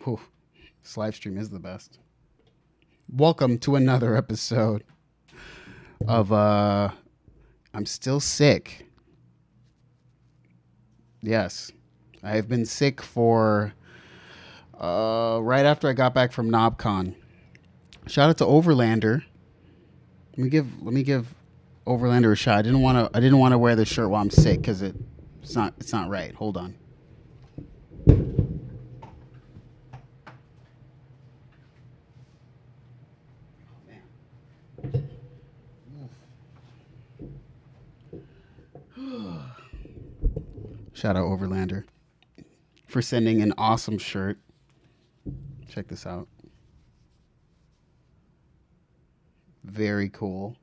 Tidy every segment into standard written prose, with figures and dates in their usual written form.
Whew, this live stream is the best. Welcome to another episode of I'm still sick. Yes, I have been sick for right after I got back from NobCon. Shout out to Overlander. Let me give Overlander a shot. I didn't want to wear this shirt while I'm sick because it's not right. Hold on. Shout out Overlander for sending an awesome shirt. Check this out. Very cool.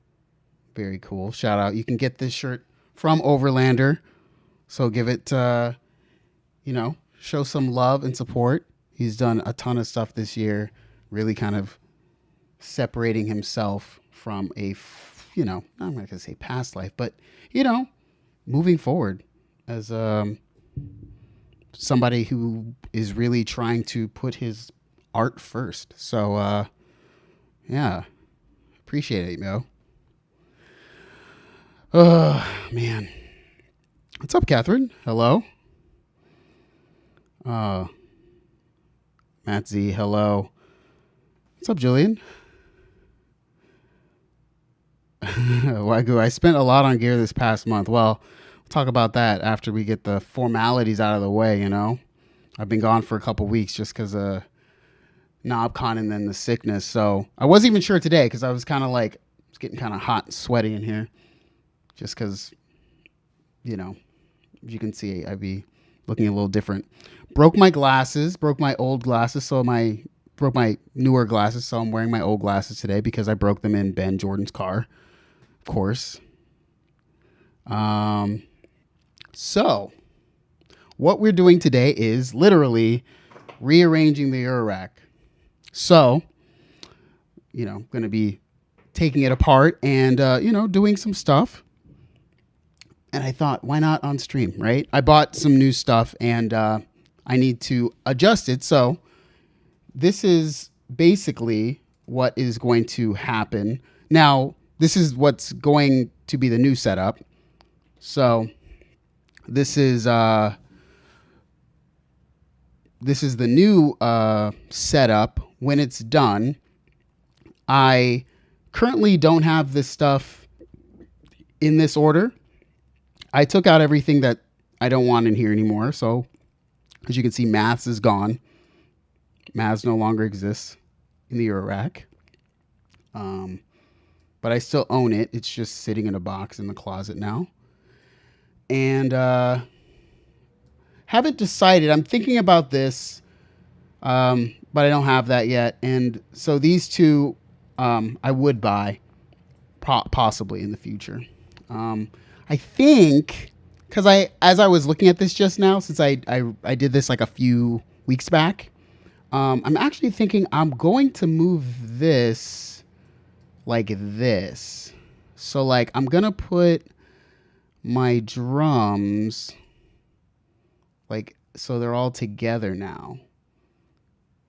Very cool. Shout out. You can get this shirt from Overlander. So give it, show some love and support. He's done a ton of stuff this year, really kind of separating himself from I'm not going to say past life, but, moving forward as somebody who is really trying to put his art first. So, yeah, appreciate it, yo. Oh, man. What's up, Catherine? Hello. Matt Z, hello. What's up, Jillian? Wagyu, I spent a lot on gear this past month. Well, we'll talk about that after we get the formalities out of the way, I've been gone for a couple weeks just because of NobCon and then the sickness. So I wasn't even sure today because I was kind of like, it's getting kind of hot and sweaty in here. Just because, as you can see, I'd be looking a little different. Broke my old glasses, broke my newer glasses, so I'm wearing my old glasses today because I broke them in Ben Jordan's car, of course. So what we're doing today is literally rearranging the Eurorack. So, I'm going to be taking it apart and, doing some stuff. And I thought, why not on stream, right? I bought some new stuff and I need to adjust it. So this is basically what is going to happen. Now, this is what's going to be the new setup. So this is the new setup. When it's done, I currently don't have this stuff in this order. I took out everything that I don't want in here anymore. So as you can see, Maths is gone. Maths no longer exists in the Eurorack. But I still own it. It's just sitting in a box in the closet now. And haven't decided. I'm thinking about this, but I don't have that yet. And so these two I would buy possibly in the future. I think, because as I was looking at this just now, since I did this like a few weeks back, I'm actually thinking I'm going to move this like this. So like I'm going to put my drums like, so they're all together now.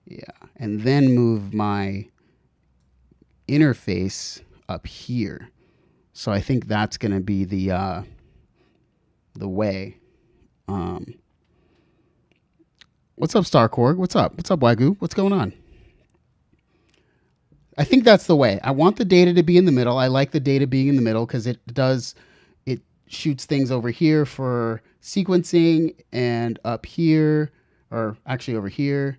Yeah. And then move my interface up here. So I think that's going to be the way. What's up, Starkorg? What's up? What's up, Wagyu? What's going on? I think that's the way. I want the data to be in the middle. I like the data being in the middle because it shoots things over here for sequencing and up here, or actually over here,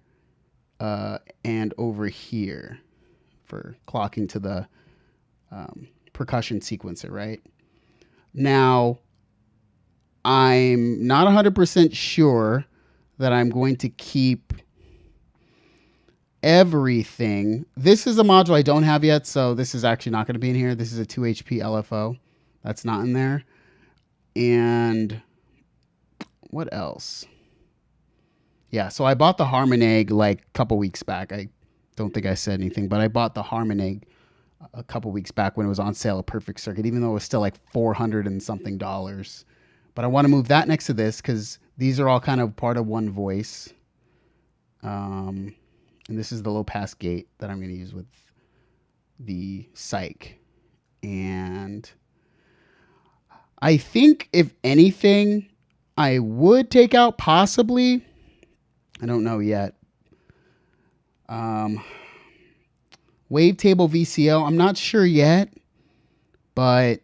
and over here for clocking to the percussion sequencer, right? Now, I'm not 100% sure that I'm going to keep everything. This is a module I don't have yet, so this is actually not going to be in here. This is a 2 HP LFO. That's not in there. And what else? Yeah, so I bought the Harmon like a couple weeks back. I don't think I said anything, but I bought the Harmon a couple weeks back when it was on sale at Perfect Circuit, even though it was still like $400 and something. But I want to move that next to this because these are all kind of part of one voice. And this is the low pass gate that I'm going to use with the psych. And I think if anything, I would take out possibly, I don't know yet, wavetable VCO. I'm not sure yet, but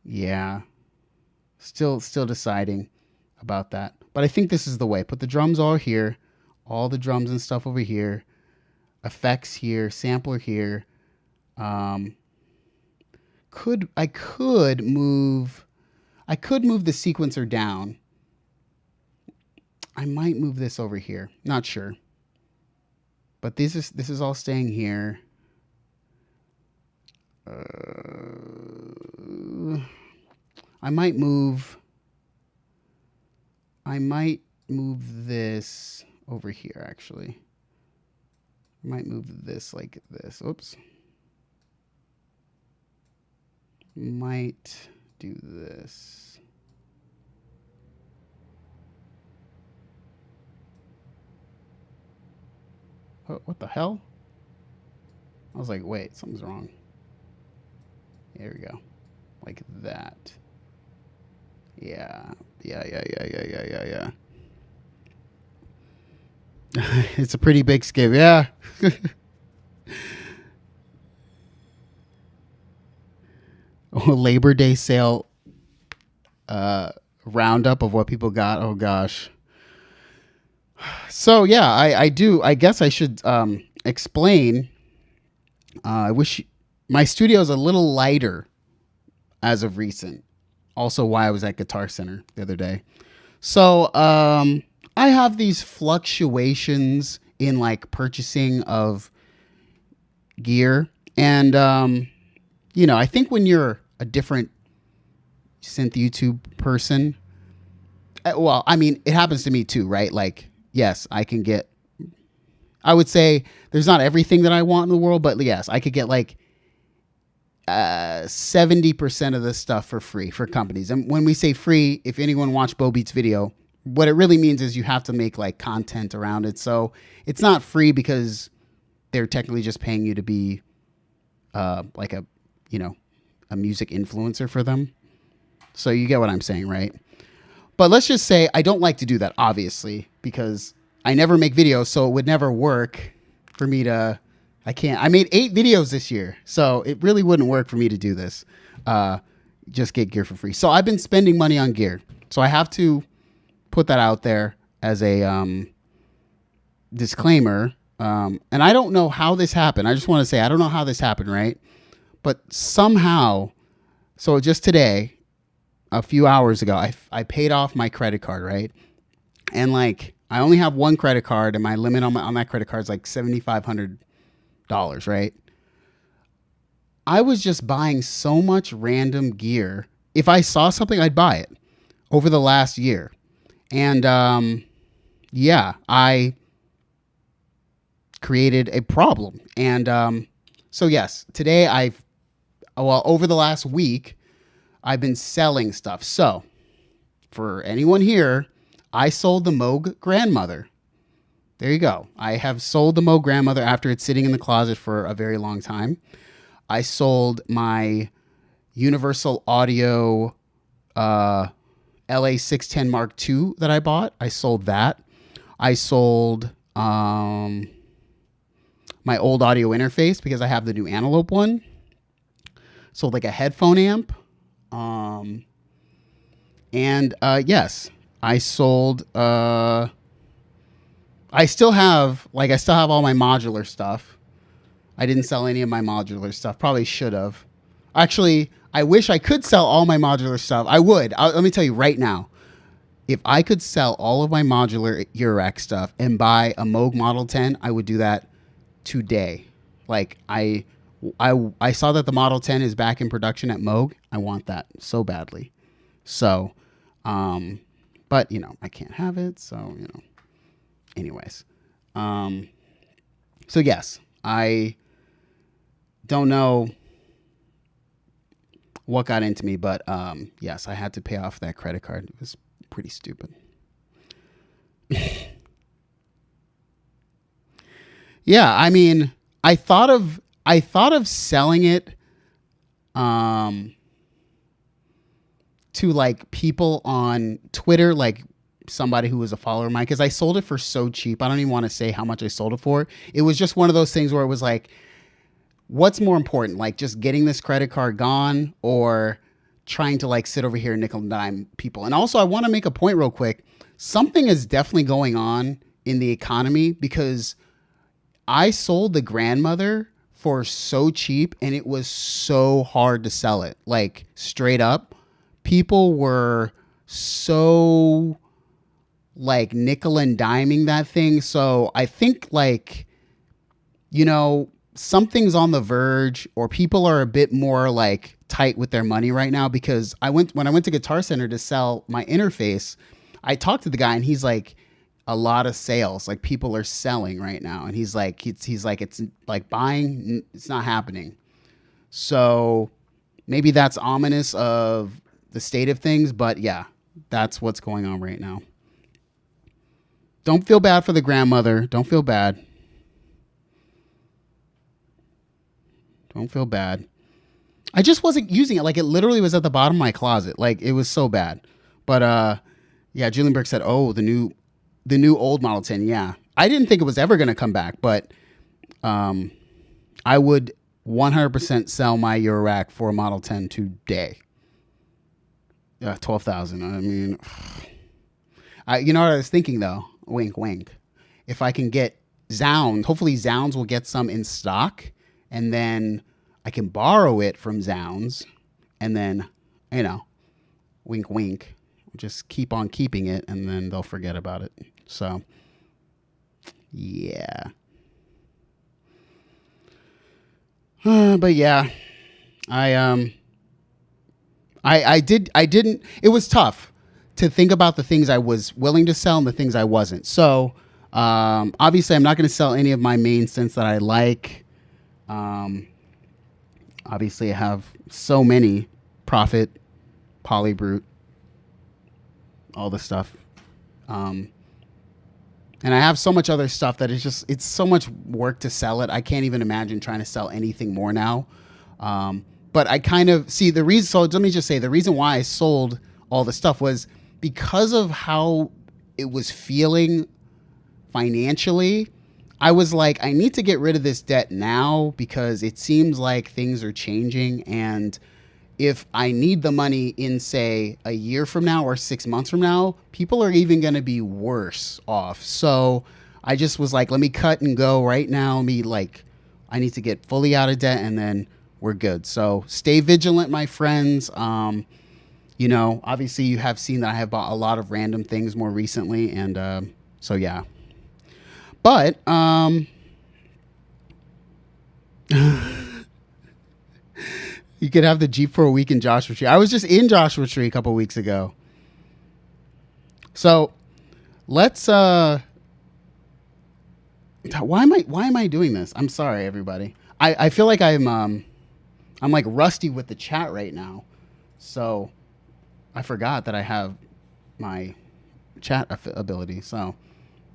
yeah, still deciding about that. But I think this is the way. Put the drums all here, all the drums and stuff over here, effects here, sampler here. I could move the sequencer down. I might move this over here. Not sure. But this is all staying here. I might move this over here, actually. I might move this like this. Oops. Might do this. What the hell? I was like, wait, something's wrong. There we go. Like that. Yeah. It's a pretty big skip, yeah. Labor Day sale roundup of what people got. Oh gosh. So yeah, I guess I should explain. I wish my studio is a little lighter as of recent. Also why I was at Guitar Center the other day. So I have these fluctuations in like purchasing of gear. And you know, I think when you're a different synth YouTube person, well, I mean, it happens to me too, right? Like, yes, I can get, I would say there's not everything that I want in the world, but yes, I could get like 70% of the stuff for free for companies. And when we say free, if anyone watched Bo Beats video, what it really means is you have to make like content around it. So it's not free because they're technically just paying you to be like a, you know, a music influencer for them. So you get what I'm saying, right? But let's just say I don't like to do that, obviously, because I never make videos, so it would never work for me to, I made 8 videos this year, so it really wouldn't work for me to do this. Just get gear for free. So I've been spending money on gear. So I have to put that out there as a disclaimer. And I don't know how this happened. I just want to say, I don't know how this happened, right? But somehow, so just today, a few hours ago, I paid off my credit card, right? And like, I only have one credit card, and my limit on that credit card is like $7,500, right? I was just buying so much random gear. If I saw something, I'd buy it over the last year. And yeah, I created a problem. And so yes, today over the last week, I've been selling stuff. So for anyone here, I sold the Moog Grandmother. There you go. I have sold the Moog Grandmother after it's sitting in the closet for a very long time. I sold my Universal Audio LA610 Mark II that I bought. I sold that. I sold my old audio interface because I have the new Antelope one. Sold like a headphone amp. Yes, I sold, I still have all my modular stuff. I didn't sell any of my modular stuff. Probably should have. Actually, I wish I could sell all my modular stuff. I would. Let me tell you right now, if I could sell all of my modular Eurorack stuff and buy a Moog Model 10, I would do that today. Like I saw that the Model 10 is back in production at Moog. I want that so badly. So, but you know, I can't have it. So, you know, anyways. So yes, I don't know what got into me, but, yes, I had to pay off that credit card. It was pretty stupid. Yeah, I mean, I thought of selling it um to like people on Twitter, like somebody who was a follower of mine, because I sold it for so cheap. I don't even want to say how much I sold it for. It was just one of those things where it was like, what's more important, like just getting this credit card gone or trying to like sit over here and nickel and dime people? And also, I want to make a point real quick. Something is definitely going on in the economy because I sold the grandmother for so cheap and it was so hard to sell it. Like straight up, people were so like nickel and diming that thing. So I think like, something's on the verge or people are a bit more like tight with their money right now because when I went to Guitar Center to sell my interface, I talked to the guy and he's like, a lot of sales, like people are selling right now. And he's like, it's like buying, it's not happening. So maybe that's ominous of the state of things, but yeah, that's what's going on right now. Don't feel bad for the grandmother. Don't feel bad. Don't feel bad. I just wasn't using it. Like it literally was at the bottom of my closet. Like it was so bad. But yeah, Julian Burke said, "Oh, the new old Model 10." Yeah, I didn't think it was ever going to come back, but I would 100% sell my Eurorack for a Model 10 today. 12,000. I mean, you know what I was thinking though? Wink, wink. If I can get Zounds, hopefully Zounds will get some in stock, and then I can borrow it from Zounds, and then, wink, wink, just keep on keeping it, and then they'll forget about it. So, yeah. But yeah, I didn't. It was tough to think about the things I was willing to sell and the things I wasn't. So, obviously, I'm not going to sell any of my main synths that I like. Obviously, I have so many Prophet, Polybrute, all the stuff. And I have so much other stuff that it's so much work to sell it. I can't even imagine trying to sell anything more now. But I kind of see the reason. So let me just say the reason why I sold all the stuff was because of how it was feeling financially. I was like, I need to get rid of this debt now because it seems like things are changing. And if I need the money in, say, a year from now or 6 months from now, people are even going to be worse off. So I just was like, let me cut and go right now. I need to get fully out of debt and then we're good. So stay vigilant, my friends. Obviously you have seen that I have bought a lot of random things more recently. And so, yeah. But you could have the Jeep for a week in Joshua Tree. I was just in Joshua Tree a couple weeks ago. So let's why am I doing this? I'm sorry, everybody. I feel like I'm like rusty with the chat right now. So I forgot that I have my chat ability. So,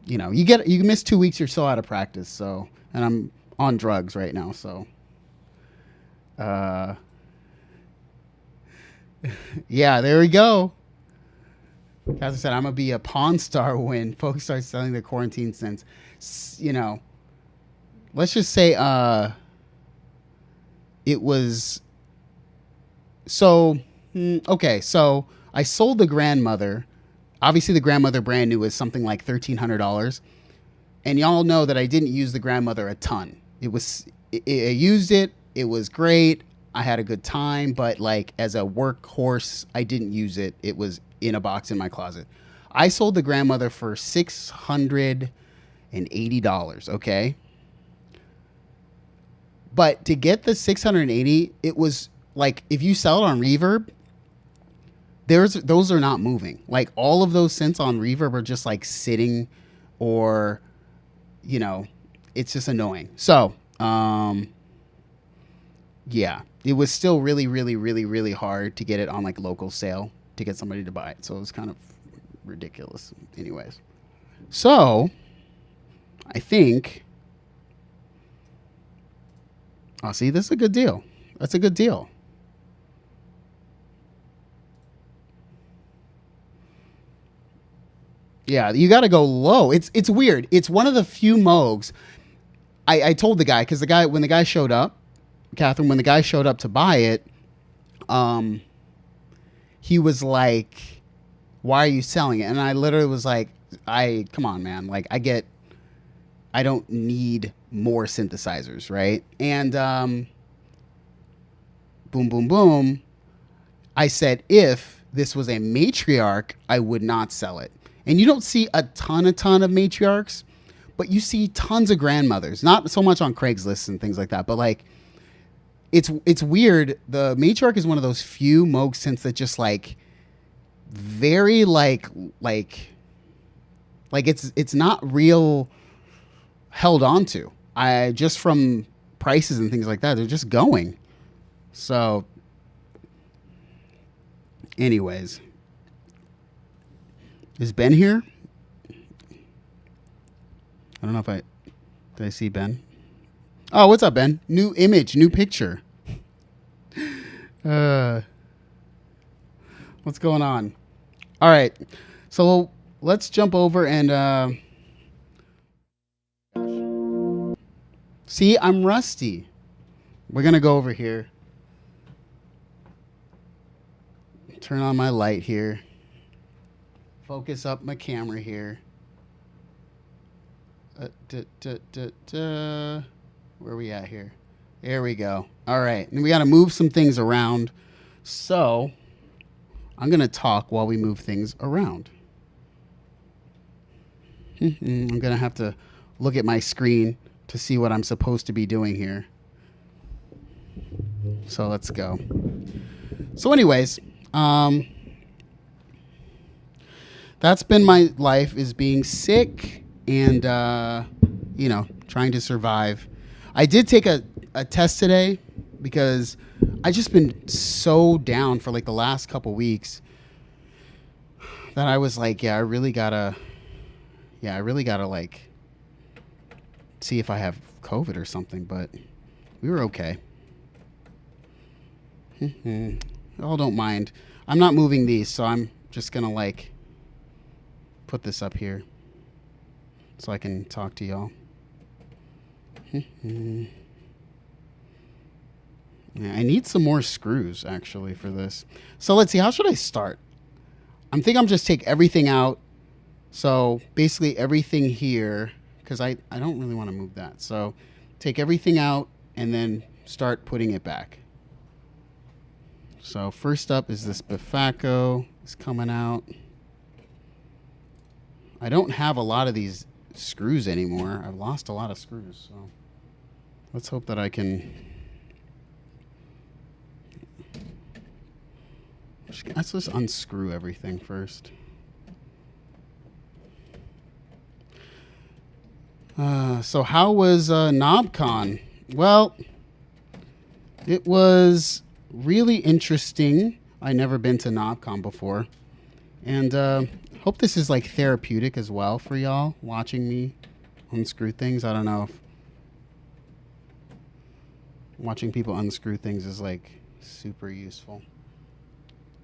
you miss 2 weeks, you're so out of practice. So, and I'm on drugs right now. So, yeah, there we go. As I said, I'm gonna be a pawn star when folks start selling the quarantine synths. Let's just say it was so okay. So I sold the grandmother. Obviously, the grandmother brand new was something like $1,300, and y'all know that I didn't use the grandmother a ton. I used it. It was great. I had a good time, but like as a workhorse, I didn't use it. It was in a box in my closet. I sold the grandmother for $680. Okay. But to get the 680, it was like, if you sell it on Reverb, those are not moving. Like all of those synths on Reverb are just like sitting, or, it's just annoying. So, yeah, it was still really, really, really, really hard to get it on like local sale to get somebody to buy it. So it was kind of ridiculous anyways. So I think Oh, see, this is a good deal. That's a good deal. Yeah, you got to go low. It's weird. It's one of the few Moogs. I told the guy, because when the guy showed up, Catherine, when the guy showed up to buy it, he was like, "Why are you selling it?" And I literally was like, come on, man. Like, I don't need more synthesizers, right? And boom, boom, boom. I said, if this was a matriarch, I would not sell it. And you don't see a ton of matriarchs, but you see tons of grandmothers. Not so much on Craigslist and things like that, but like, it's weird. The matriarch is one of those few Moog synths that just like very like it's not real held on to. I just from prices and things like that, they're just going. So anyways, is Ben here? I don't know if did I see Ben? Oh, what's up, Ben? New image, new picture. What's going on? All right, so let's jump over and see, I'm rusty. We're gonna go over here. Turn on my light here. Focus up my camera here. Where are we at here? There we go. All right. And we got to move some things around. So I'm going to talk while we move things around. I'm going to have to look at my screen to see what I'm supposed to be doing here. So let's go. So anyways, that's been my life, is being sick and, you know, trying to survive. I did take a test today because I just been so down for like the last couple weeks that I was like, I really gotta like see if I have COVID or something, but we were okay. Oh, don't mind. I'm not moving these, so I'm just gonna like put this up here so I can talk to y'all. Yeah, I need some more screws actually for this. So let's see, how should I start? I'm thinking I'm just take everything out. So basically everything here, because I don't really want to move that. So take everything out and then start putting it back. So first up is this Bifaco is coming out. I don't have a lot of these screws anymore. I've lost a lot of screws. So let's hope that I can. Let's just unscrew everything first. So how was KnobCon? Well, it was really interesting. I never been to KnobCon before, and hope this is like therapeutic as well for y'all watching me unscrew things. I don't know if watching people unscrew things is like super useful.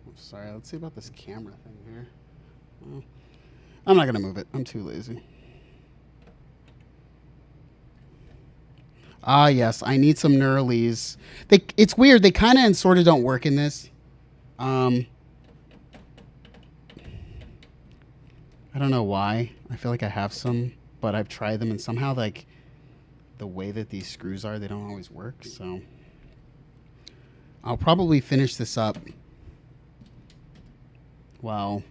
I'm sorry. Let's see about this camera thing here. Well, I'm not gonna move it. I'm too lazy. Ah, yes, I need some knurlies. It's weird. They kind of and sort of don't work in this. I don't know why. I feel like I have some, but I've tried them, and somehow, like, the way that these screws are, they don't always work. So I'll probably finish this up while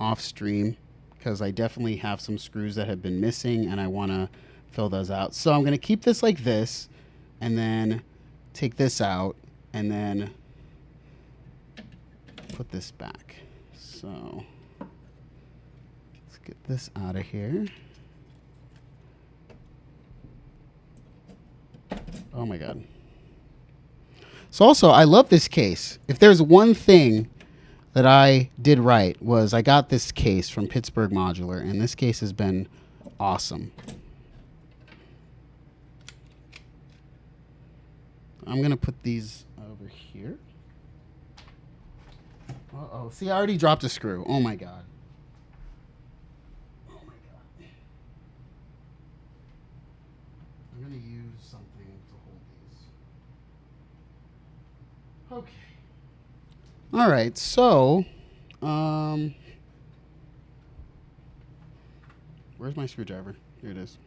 off stream, because I definitely have some screws that have been missing, and I want to fill those out. So I'm going to keep this like this, and then take this out, and then put this back. So let's get this out of here. Oh my God. So also, I love this case. If there's one thing that I did right, was I got this case from Pittsburgh Modular, and this case has been awesome. I'm going to put these over here. Uh-oh. See, I already dropped a screw. Oh, my God. Oh, my God. I'm going to use something to hold these. Okay. All right. So, where's my screwdriver? Here it is.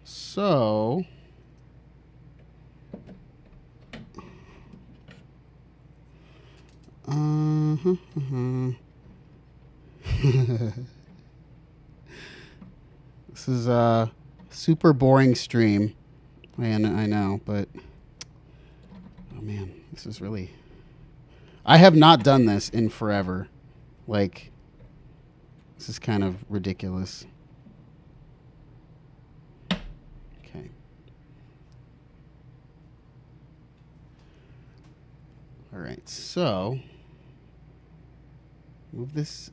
So, this is a super boring stream. Man, I know, but oh man, this is really. I have not done this in forever. Like, this is kind of ridiculous. Okay. All right, so move this.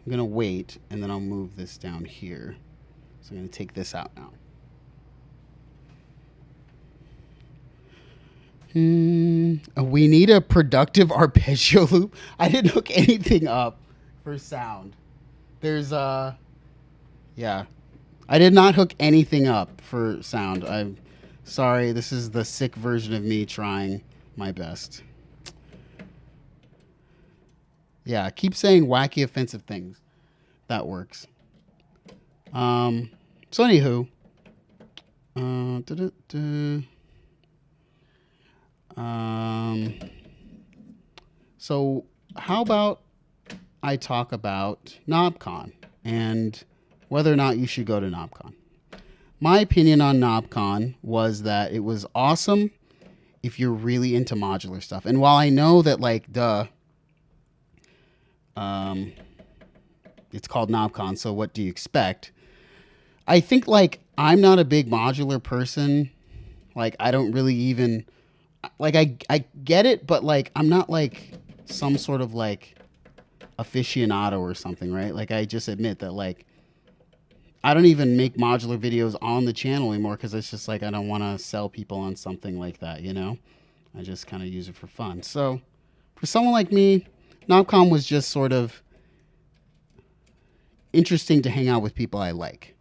I'm going to wait, and then I'll move this down here. So I'm going to take this out now. We need a productive arpeggio loop. I didn't hook anything up for sound. There's yeah. I did not hook anything up for sound. I'm sorry. This is the sick version of me trying my best. Yeah, keep saying wacky offensive things. That works. So anywho, so how about I talk about KnobCon and whether or not you should go to KnobCon. My opinion on KnobCon was that it was awesome if you're really into modular stuff. And while I know that, like, it's called KnobCon, so what do you expect? I think, like, I'm not a big modular person. Like, I don't really even, like, I get it, but, like, I'm not, like, some sort of, like, aficionado or something, right? Like, I just admit that, like, I don't even make modular videos on the channel anymore because it's just, like, I don't want to sell people on something like that, you know? I just kind of use it for fun. So, for someone like me, KnobCon was just sort of interesting to hang out with people I like.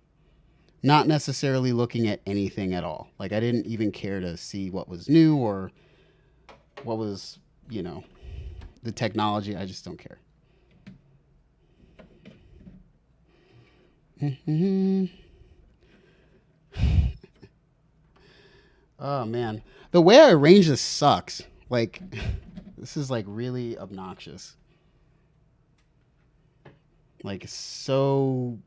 Not necessarily looking at anything at all. Like, I didn't even care to see what was new or what was, you know, the technology. I just don't care. Oh, man. The way I arrange this sucks. Like, this is, like, really obnoxious. Like, so,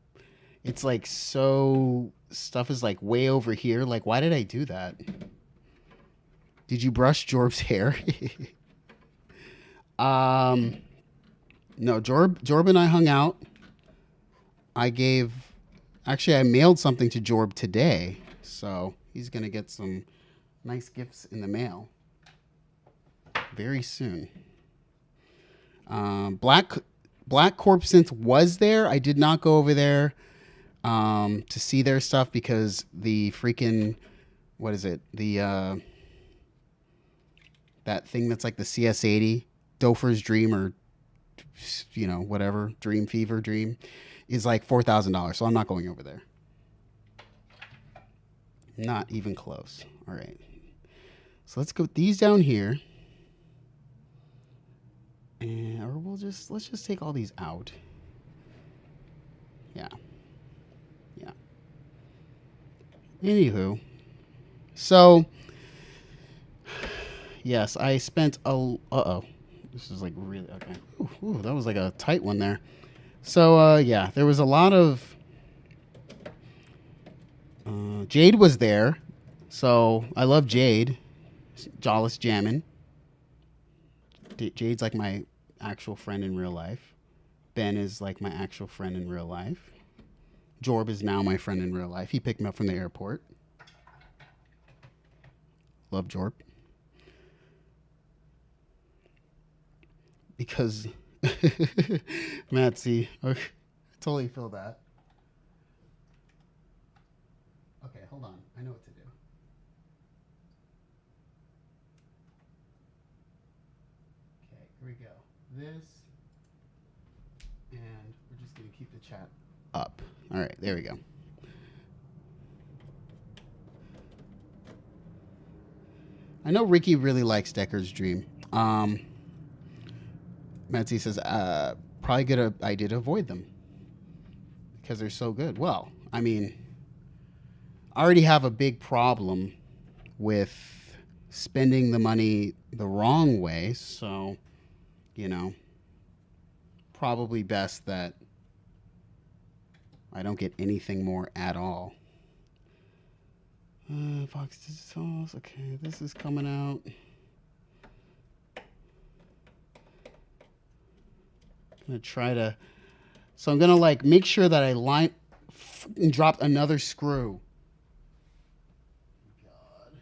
it's like, so, stuff is like way over here. Like, why did I do that? Did you brush Jorb's hair? No, Jorb and I hung out. I mailed something to Jorb today. So he's going to get some nice gifts in the mail very soon. Black Corp Synth was there. I did not go over there to see their stuff because the freaking, what is it? The that thing that's like the CS80, Dofer's Dream, or, you know, whatever, Dream Fever Dream, is like $4,000. So I'm not going over there. Not even close. All right. So let's go these down here. And, or let's just take all these out. Yeah. Yeah. Anywho. So, yes, I spent this is like really, okay. Ooh, that was like a tight one there. So, yeah, there was a lot of, Jade was there. So, I love Jade. Jawless Jammin'. Jade's like my actual friend in real life. Ben is like my actual friend in real life. Jorb is now my friend in real life. He picked me up from the airport. Love Jorb. Because Matsy, okay, I totally feel that. hold on. I know what to do. Okay, here we go. This, and we're just going to keep the chat up. All right, there we go. I know Ricky really likes Decker's Dream. Metzi says, probably good idea to avoid them because they're so good. Well, I mean, I already have a big problem with spending the money the wrong way. So, you know, probably best that I don't get anything more at all. Fox Digitals. Okay, this is coming out. I'm gonna try to. So I'm gonna like make sure that I line and drop another screw. God.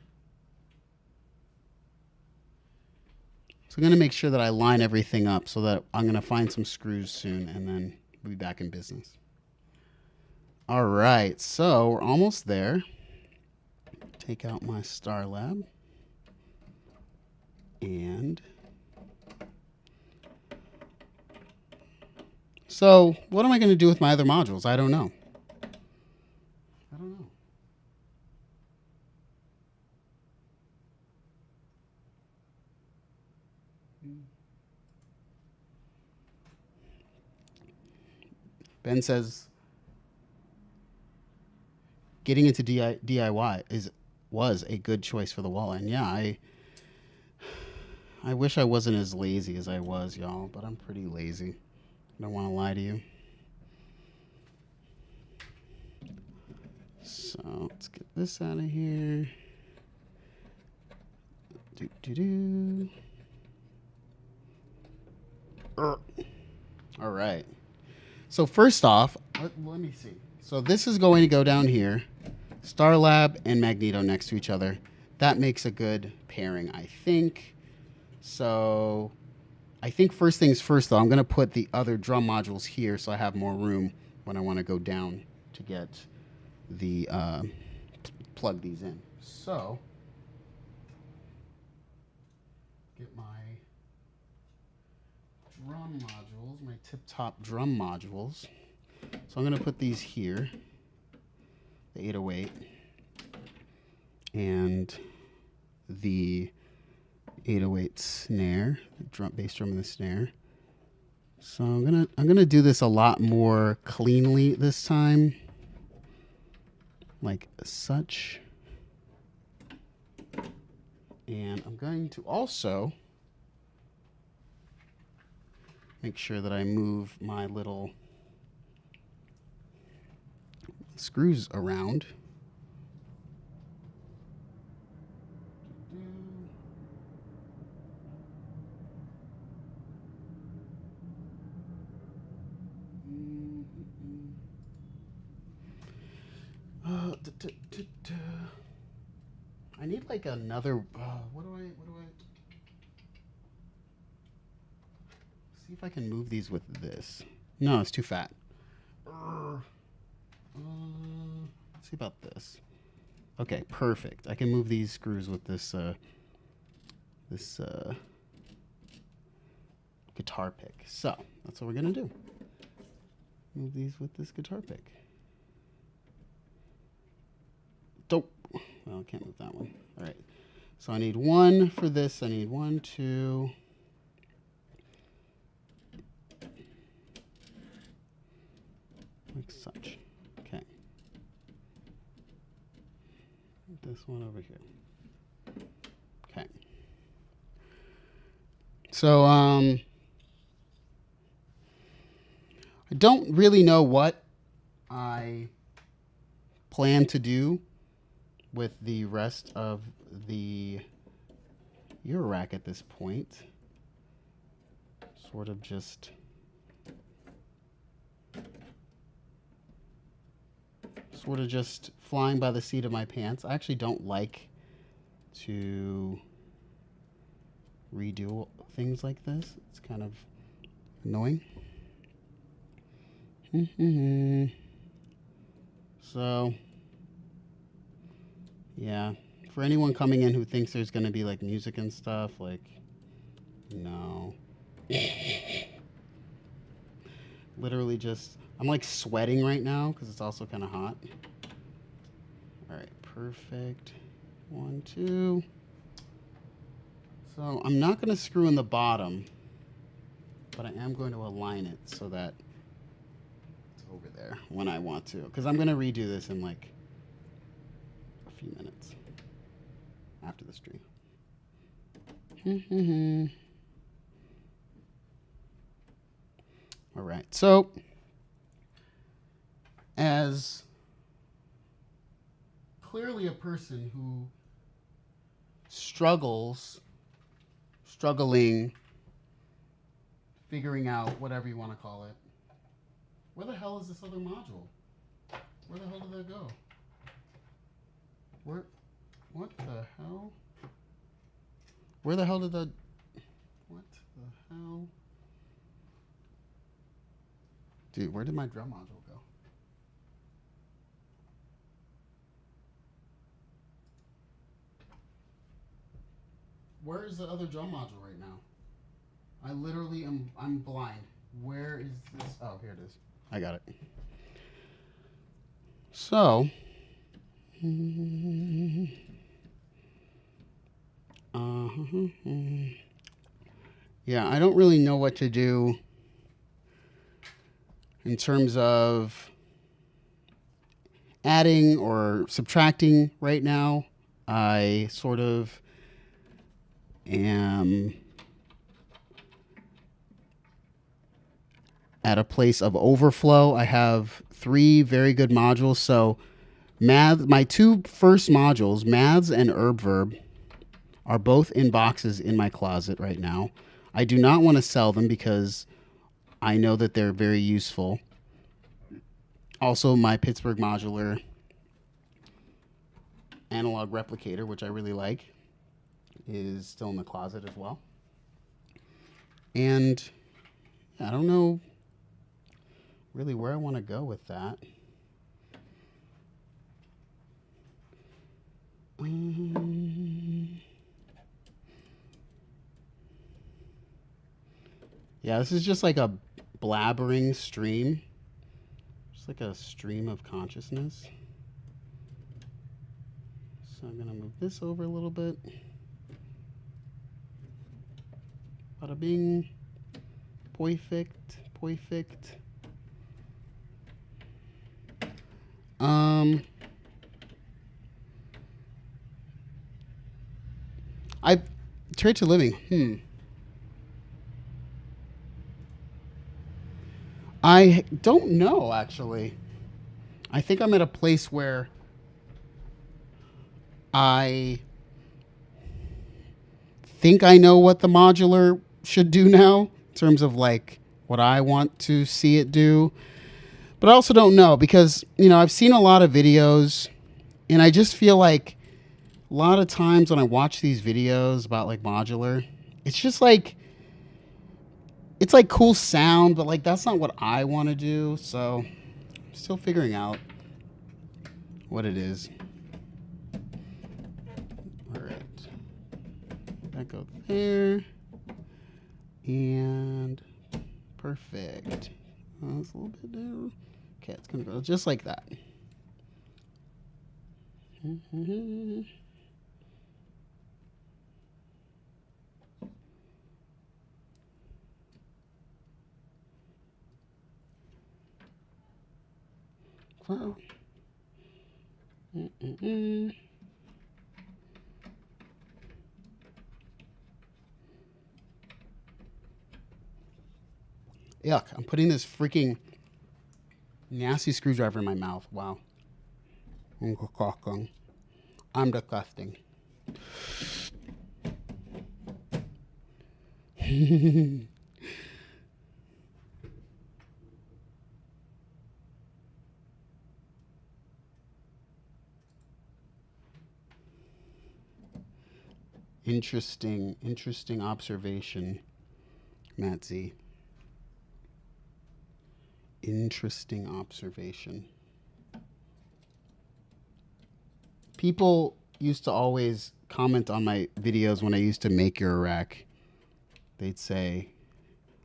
So I'm gonna make sure that I line everything up so that I'm gonna find some screws soon, and then we'll be back in business. All right, so we're almost there. Take out my Star Lab and so what am I going to do with my other modules? I don't know. Ben says getting into DIY was a good choice for the wall. And yeah, I wish I wasn't as lazy as I was, y'all, but I'm pretty lazy. I don't want to lie to you. So let's get this out of here. All right. So first off, let me see. So this is going to go down here. Star Lab and Magneto next to each other. That makes a good pairing, I think. So I think first things first, though, I'm going to put the other drum modules here so I have more room when I want to go down to get the plug these in. So get my drum modules, my tip-top drum modules. So I'm going to put these here, the 808 and the 808 snare, the bass drum and the snare. So I'm gonna do this a lot more cleanly this time, like such. And I'm going to also make sure that I move my little screws around. I need like another. What do I? See if I can move these with this. No, it's too fat. Let's see about this. Okay, perfect. I can move these screws with this guitar pick. So that's what we're gonna do. Move these with this guitar pick. Dope. Well, I can't move that one. All right. So I need one for this. I need 1, 2. Like such. Okay. This one over here. Okay. So I don't really know what I plan to do with the rest of the Eurorack at this point. Sort of just flying by the seat of my pants. I actually don't like to redo things like this. It's kind of annoying. So Yeah. For anyone coming in who thinks there's going to be like music and stuff, like, no. Literally just, I'm like sweating right now because it's also kind of hot. All right, perfect. 1, 2. So I'm not going to screw in the bottom, but I am going to align it so that it's over there when I want to, because I'm going to redo this in like a few minutes after the stream. All right, so as clearly a person who struggling, figuring out whatever you want to call it. Where the hell is this other module? Where the hell did that go? What the hell? Where the hell did that, what the hell? Dude, where did my drum module go? Where is the other drum module right now? I literally I'm blind. Where is this? Oh, here it is. I got it. So, yeah, I don't really know what to do in terms of adding or subtracting right now. I sort of am at a place of overflow. I have 3 very good modules. So my 2 first modules, Maths and Verb, are both in boxes in my closet right now. I do not want to sell them because I know that they're very useful. Also, my Pittsburgh modular analog replicator, which I really like, is still in the closet as well. And I don't know really where I want to go with that. Yeah, this is just like a blabbering stream. Just like a stream of consciousness. So I'm going to move this over a little bit. Bada bing. Perfect. Perfect. I trade to living. I don't know, actually. I think I'm at a place where I think I know what the modular should do now in terms of like what I want to see it do. But I also don't know because, you know, I've seen a lot of videos and I just feel like a lot of times when I watch these videos about like modular, it's just like, it's like cool sound, but like that's not what I want to do. So I'm still figuring out what it is. All right. That goes there. And perfect. Oh, it's a little bit there. Okay, it's going to go just like that. Wow. Yuck, I'm putting this freaking nasty screwdriver in my mouth. Wow. I'm disgusting. Interesting observation, Matt Z. Interesting observation. People used to always comment on my videos when I used to make Eurorack. They'd say,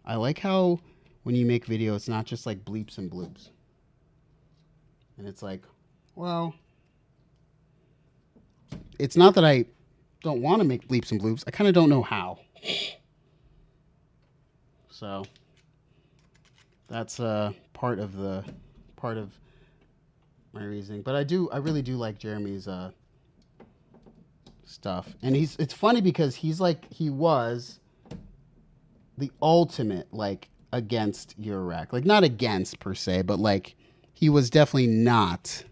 I like how when you make video, it's not just like bleeps and bloops. And it's like, well, it's not that I don't want to make bleeps and bloops. I kind of don't know how. So that's part of my reasoning. But I really do like Jeremy's stuff. And it's funny because he was the ultimate like against Eurorack. Like not against per se, but like he was definitely not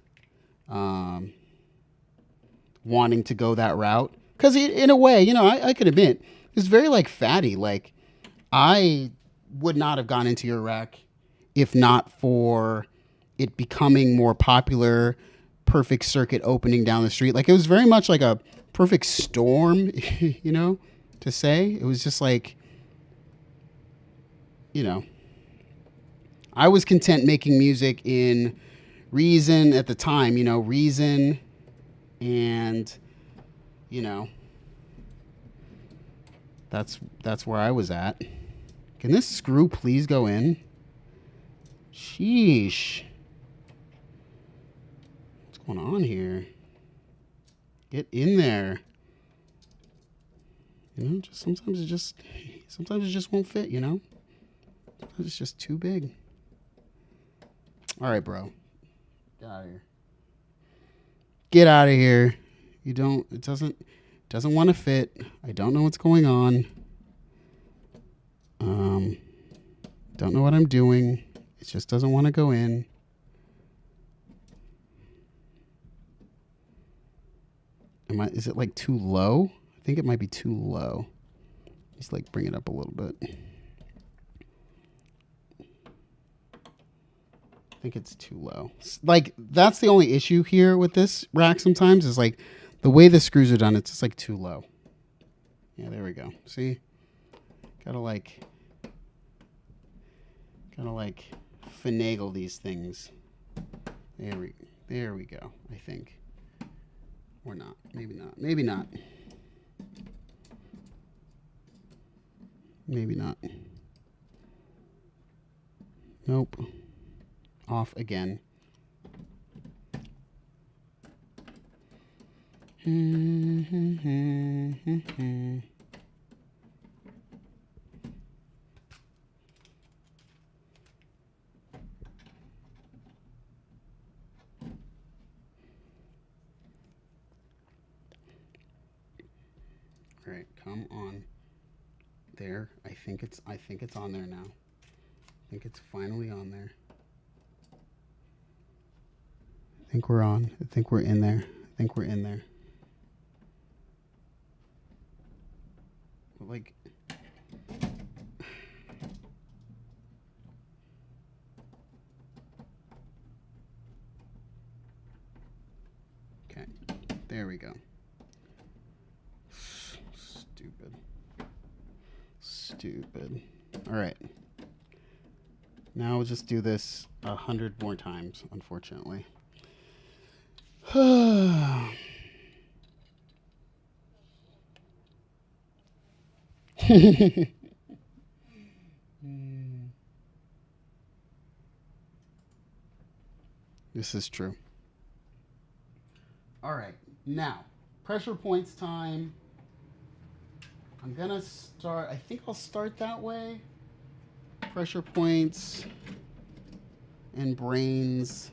wanting to go that route. Because in a way, you know, I could admit, it's very like fatty. Like I would not have gone into Eurorack if not for it becoming more popular, perfect circuit opening down the street. Like it was very much like a perfect storm, you know, to say. It was just like, you know, I was content making music in Reason at the time, you know, Reason and, you know, that's where I was at. Can this screw please go in? Sheesh. What's going on here? Get in there. You know, just sometimes it just won't fit, you know? It's just too big. All right, bro. Get out of here. Get out of here. It doesn't want to fit. I don't know what's going on. Don't know what I'm doing. It just doesn't want to go in. Is it like too low? I think it might be too low. Just like bring it up a little bit. I think it's too low. Like that's the only issue here with this rack sometimes is like the way the screws are done, it's just like too low. Yeah, there we go. See? Gotta like finagle these things. There we go, I think. Or not. Maybe not. Maybe not. Maybe not. Nope. Off again. All right, come on. There. I think it's on there now. I think it's finally on there. I think we're on. I think we're in there. I think we're in there. But like okay. There we go. Stupid. All right. Now we'll just do this 100 more times, unfortunately. This is true. All right. Now, pressure points time. I'm gonna start, I think I'll start that way. Pressure points and brains.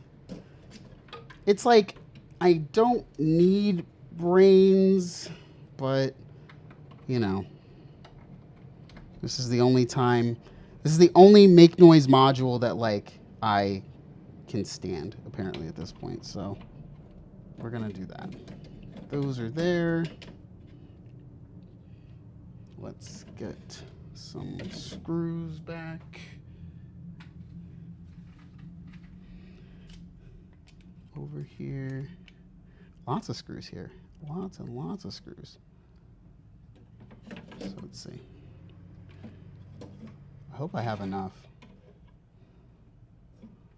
It's like, I don't need brains, but, you know, this is the only make noise module that, like, I can stand, apparently, at this point. So, we're gonna do that. Those are there. Let's get some screws back. Over here. Lots of screws here. Lots and lots of screws. So let's see. I hope I have enough.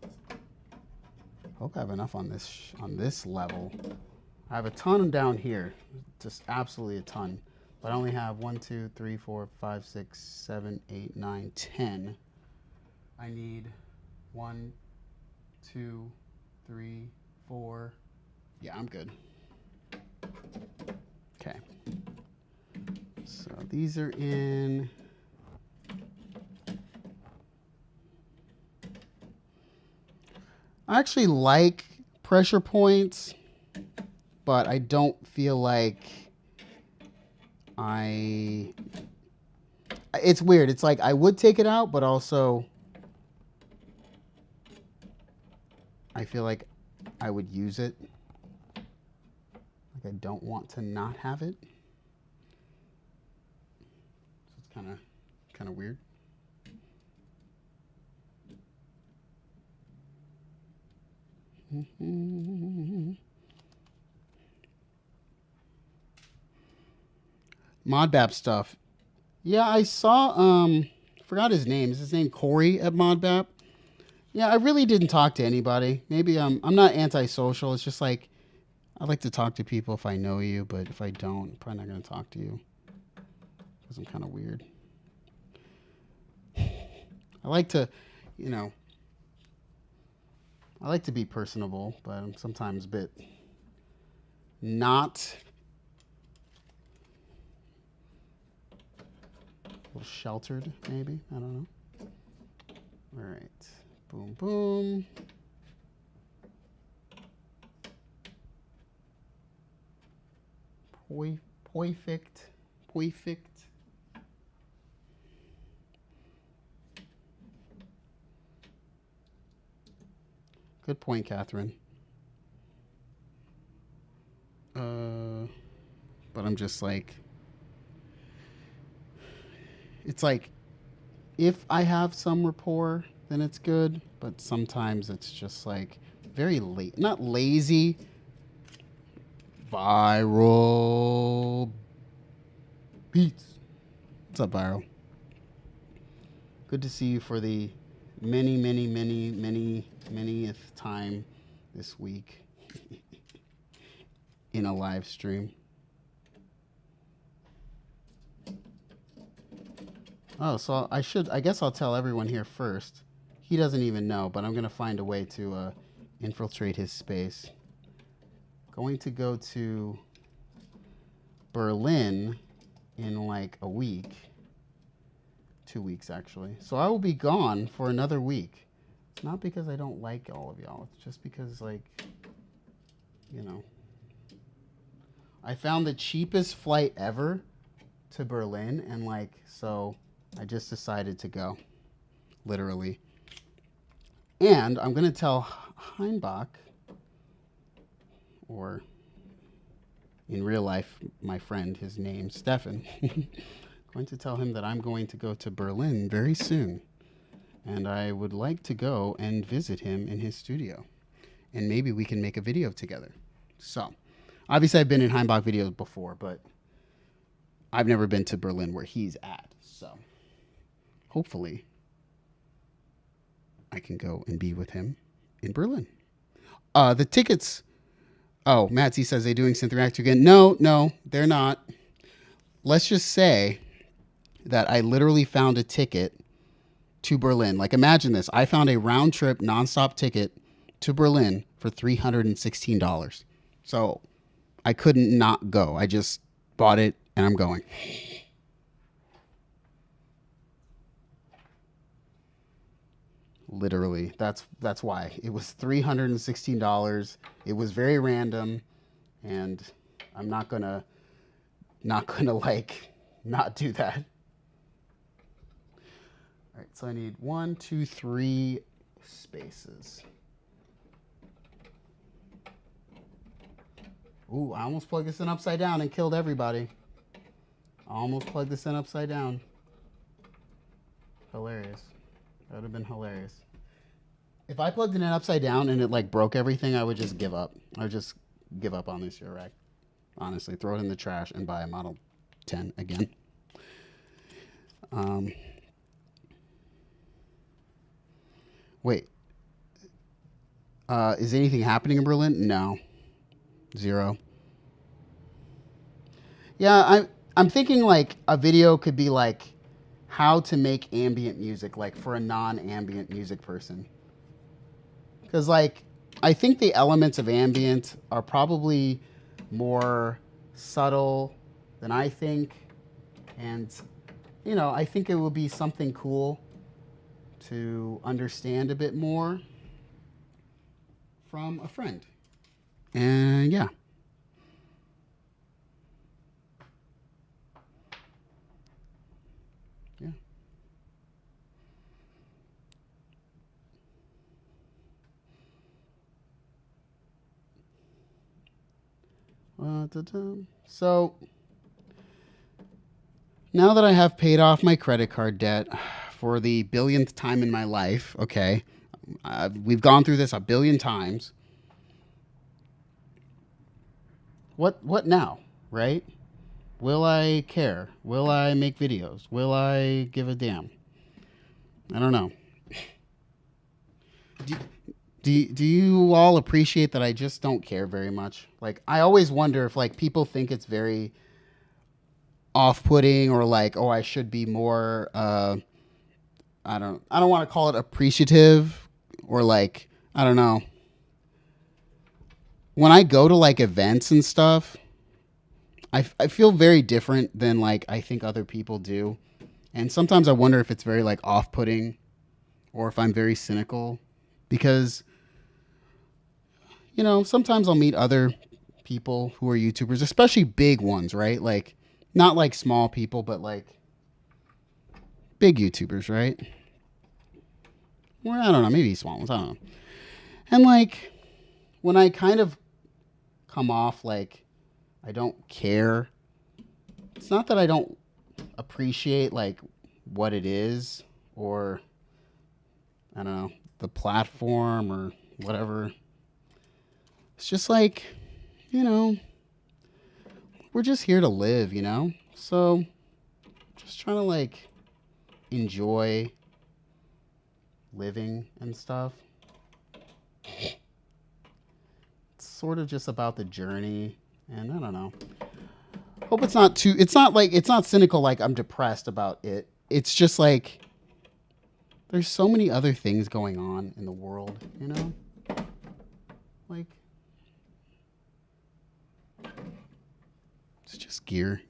I hope I have enough on this level. I have a ton down here, just absolutely a ton. But I only have 1, 2, 3, 4, 5, 6, 7, 8, 9, 10. I need 1, 2, 3, 4. Yeah, I'm good. Okay. So these are in. I actually like pressure points, but I don't feel like it's weird. It's like I would take it out, but also I feel like I would use it. Like I don't want to not have it. So it's kind of weird. Modbap stuff. Yeah, I saw forgot his name. Is his name Corey at Modbap? Yeah, I really didn't talk to anybody. Maybe I'm not antisocial. It's just like I like to talk to people if I know you, but if I don't, I'm probably not going to talk to you because I'm kind of weird. I like to, you know, I like to be personable, but I'm sometimes a bit not. A little sheltered, maybe. I don't know. All right. Boom, boom. Perfect. Good point, Catherine. But I'm just like, it's like, if I have some rapport, then it's good. But sometimes it's just like very late, not lazy. Viral Beats. What's up, Viral? Good to see you for the manyth time this week in a live stream. Oh, so I guess I'll tell everyone here first. He doesn't even know, but I'm going to find a way to infiltrate his space. Going to go to Berlin in like a week. 2 weeks, actually. So I will be gone for another week. It's not because I don't like all of y'all. It's just because, like, you know, I found the cheapest flight ever to Berlin, and, like, so I just decided to go, literally. And I'm going to tell Heinbach, or in real life, my friend, his name, Stefan, going to tell him that I'm going to go to Berlin very soon. And I would like to go and visit him in his studio. And maybe we can make a video together. So, obviously I've been in Heimbach videos before, but I've never been to Berlin where he's at. So, hopefully I can go and be with him in Berlin. The tickets... Oh, Matsy says they're doing Synth React again. No, they're not. Let's just say that I literally found a ticket to Berlin. Like, imagine this. I found a round trip nonstop ticket to Berlin for $316. So I couldn't not go. I just bought it and I'm going. Literally. That's why. It was $316. It was very random, and I'm not gonna like not do that. All right, so I need 1, 2, 3 spaces. Ooh, I almost plugged this in upside down and killed everybody. I almost plugged this in upside down. Hilarious. That would have been hilarious. If I plugged it in upside down and it like broke everything, I would just give up. I would just give up on this Eurorack. Honestly, throw it in the trash and buy a Model 10 again. Wait. Is anything happening in Berlin? No. 0. Yeah, I'm thinking like a video could be like how to make ambient music, like for a non-ambient music person. Because like I think the elements of ambient are probably more subtle than I think, and I think it would be something cool to understand a bit more from a friend. And yeah. Yeah. So now that I have paid off my credit card debt for the billionth time in my life, okay, we've gone through this a billion times. What now, right? Will I care? Will I make videos? Will I give a damn? I don't know. Do you all appreciate that I just don't care very much? Like I always wonder if like people think it's very off-putting or like, oh, I should be more I don't want to call it appreciative or like, I don't know. When I go to like events and stuff, I feel very different than like I think other people do. And sometimes I wonder if it's very like off-putting or if I'm very cynical because sometimes I'll meet other people who are YouTubers, especially big ones, right? Like not like small people, but like big YouTubers, right? Or I don't know, maybe small ones, I don't know. And like when I kind of come off like I don't care, it's not that I don't appreciate like what it is or I don't know, the platform or whatever. It's just like, we're just here to live, So just trying to like enjoy living and stuff. It's sort of just about the journey, and I don't know. Hope it's not cynical like I'm depressed about it. It's just like there's so many other things going on in the world, Like it's just gear,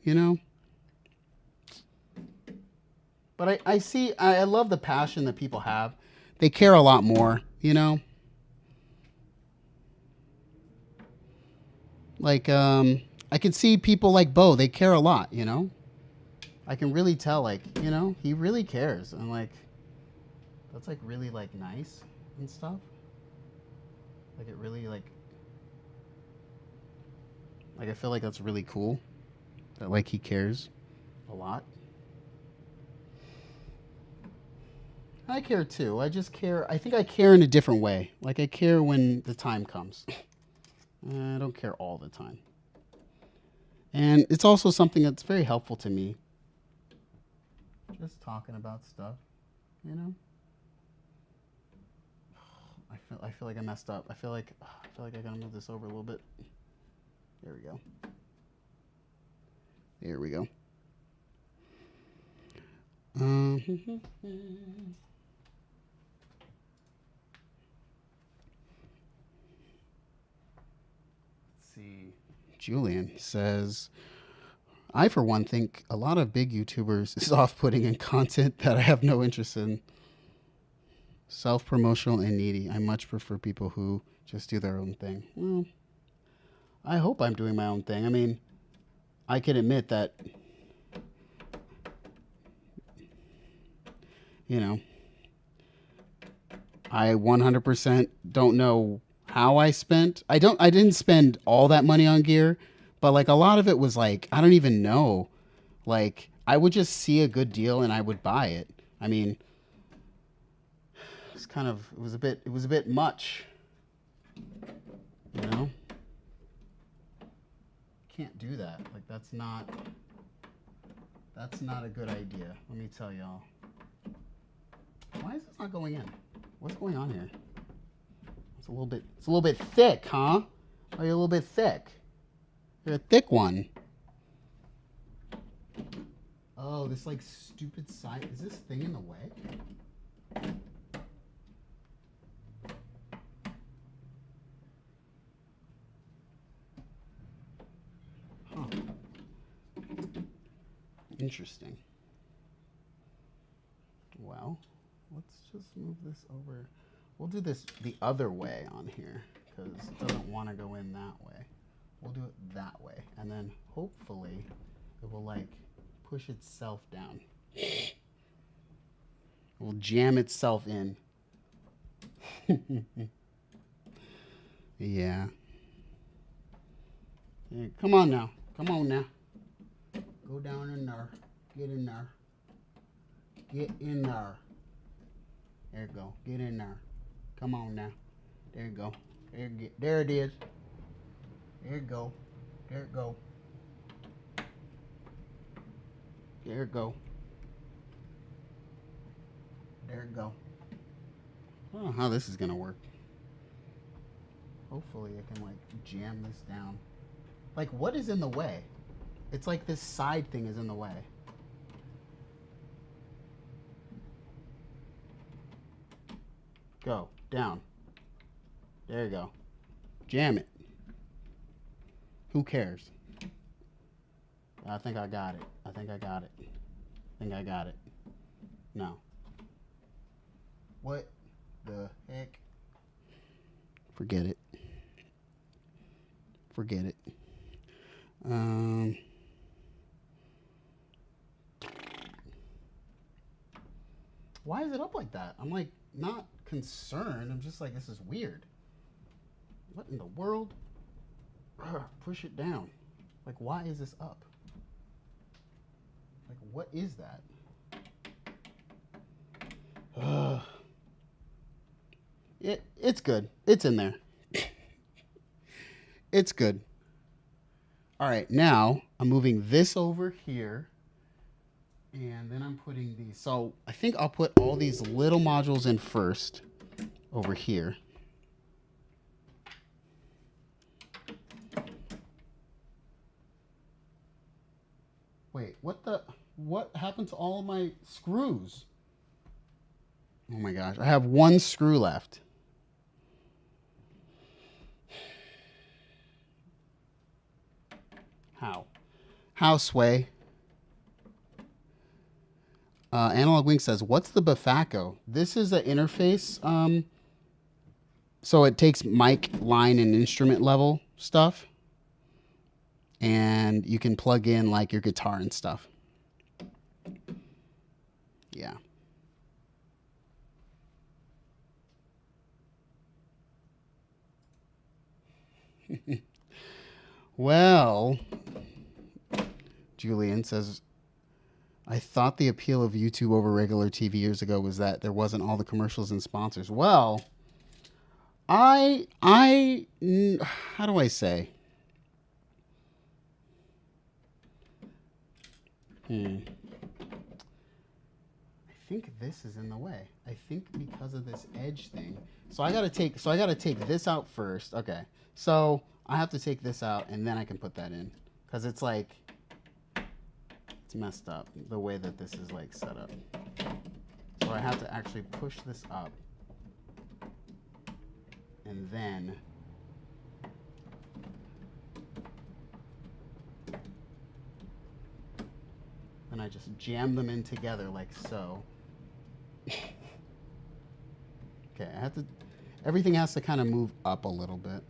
But I love the passion that people have. They care a lot more, Like, I can see people like Bo, they care a lot, I can really tell, like, he really cares. And, like, that's, like, really, like, nice and stuff. Like, it really, like, I feel like that's really cool. That, like, he cares a lot. I care too. I just care. I think I care in a different way. Like, I care when the time comes. I don't care all the time. And it's also something that's very helpful to me. Just talking about stuff, I feel like I messed up. I feel like I gotta move this over a little bit. There we go. There we go. Let's see. Julian says, I, for one, think a lot of big YouTubers is off-putting in content that I have no interest in. Self-promotional and needy. I much prefer people who just do their own thing. Well, I hope I'm doing my own thing. I mean, I can admit that, I 100% don't know how I spent. I didn't spend all that money on gear, but like a lot of it was like, I don't even know. Like I would just see a good deal and I would buy it. I mean, it was a bit much, Can't do that. Like that's not a good idea. Let me tell y'all. Why is this not going in? What's going on here? It's a little bit thick, huh? Are you a little bit thick? You're a thick one. Oh, this like stupid side. Is this thing in the way? Huh. Interesting. Well, let's just move this over. We'll do this the other way on here because it doesn't want to go in that way. We'll do it that way. And then hopefully it will like push itself down. It will jam itself in. Yeah. Hey, come on now. Come on now. Go down in there. Get in there. Get in there. There you go. Get in there. Come on now. There you go. There it is. There you go. There it go. There it go. There it go. I don't know how this is gonna work. Hopefully I can like jam this down. Like, what is in the way? It's like this side thing is in the way. Go down. There you go. Jam it. Who cares? I think I got it. I think I got it. I think I got it. No. What the heck? Forget it. Forget it. Why is it up like that? I'm like not concerned. I'm just like, this is weird. What in the world? Push it down. Like, why is this up? Like, what is that? It's good. It's in there. It's good. All right, now I'm moving this over here. And then I'm putting these. So I think I'll put all these little modules in first over here. Wait, what happened to all of my screws? Oh my gosh, I have one screw left. How, Sway? Analog Wing says, what's the Bafaco? This is an interface. So it takes mic, line, and instrument level stuff. And you can plug in like your guitar and stuff. Yeah. Well, Julian says, I thought the appeal of YouTube over regular TV years ago was that there wasn't all the commercials and sponsors. Well, how do I say? I think this is in the way. I think because of this edge thing. So I gotta take this out first. Okay. So I have to take this out and then I can put that in. Because it's like, it's messed up the way that this is like set up. So I have to actually push this up. And then I just jam them in together like so. Okay, everything has to kind of move up a little bit.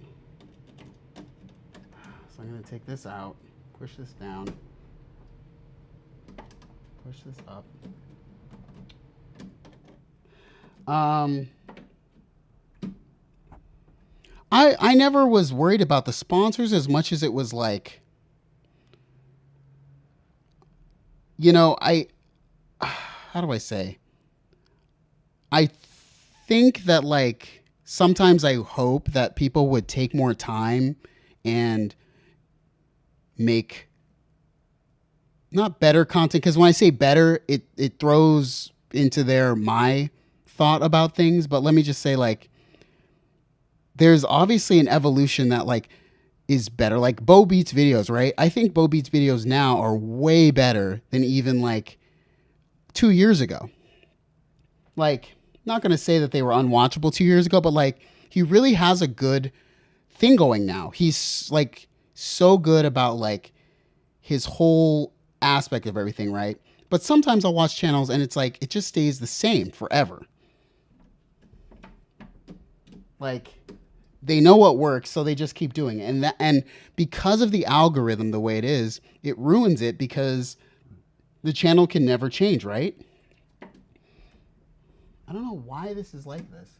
So I'm going to take this out, push this down, push this up. I never was worried about the sponsors as much as it was like, you know, how do I say? I think that like sometimes I hope that people would take more time and make not better content, because when I say better, it throws into my thought about things. But let me just say, like, there's obviously an evolution that like is better. Like Bo Beats videos, right? I think Bo Beats videos now are way better than even like 2 years ago. Like, not going to say that they were unwatchable 2 years ago, but like he really has a good thing going now. He's like so good about like his whole aspect of everything, right? But sometimes I'll watch channels and it's like it just stays the same forever. Like they know what works, so they just keep doing it. And because of the algorithm the way it is, it ruins it because the channel can never change, right? I don't know why this is like this.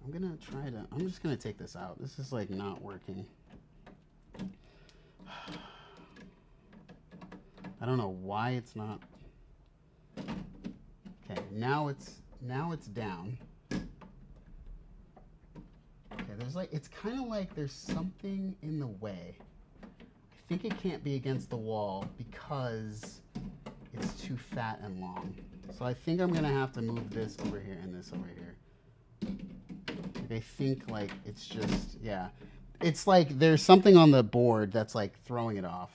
I'm just gonna take this out. This is like not working. I don't know why it's not. Okay, now it's down. Okay, there's like, it's kind of like there's something in the way. I think it can't be against the wall because it's too fat and long. So I think I'm gonna have to move this over here and this over here. Like I think like it's just, yeah. It's like there's something on the board that's like throwing it off.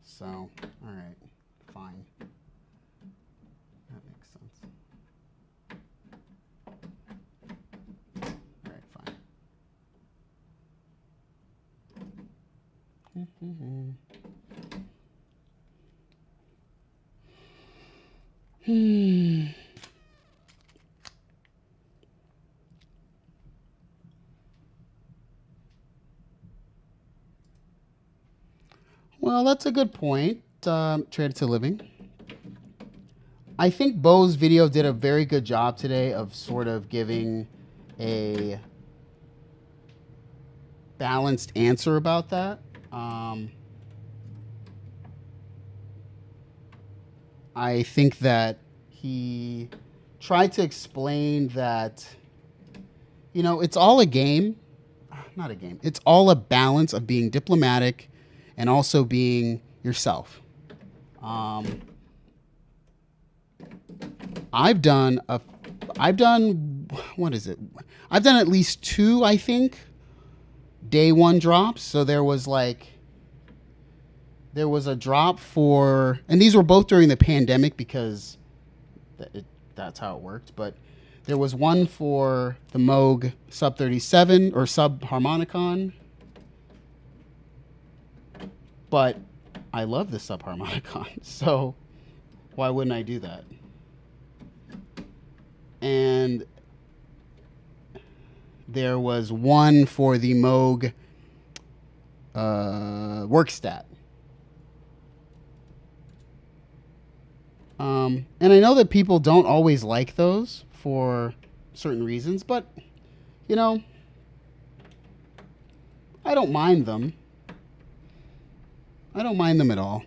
So, all right, fine. That makes sense. All right, fine. Well, that's a good point. Traded to living. I think Bo's video did a very good job today of sort of giving a balanced answer about that. I think that he tried to explain that, you know, it's all a game. Not a game. It's all a balance of being diplomatic and also being yourself. I've done what is it? I've done at least 2, I think, day 1 drops. So there was a drop for, and these were both during the pandemic because that's how it worked. But there was one for the Moog Sub 37 or Sub Harmonicon. But I love the Sub Harmonicon, so why wouldn't I do that? And there was one for the Moog Workstat. And I know that people don't always like those for certain reasons, but, you know, I don't mind them. I don't mind them at all.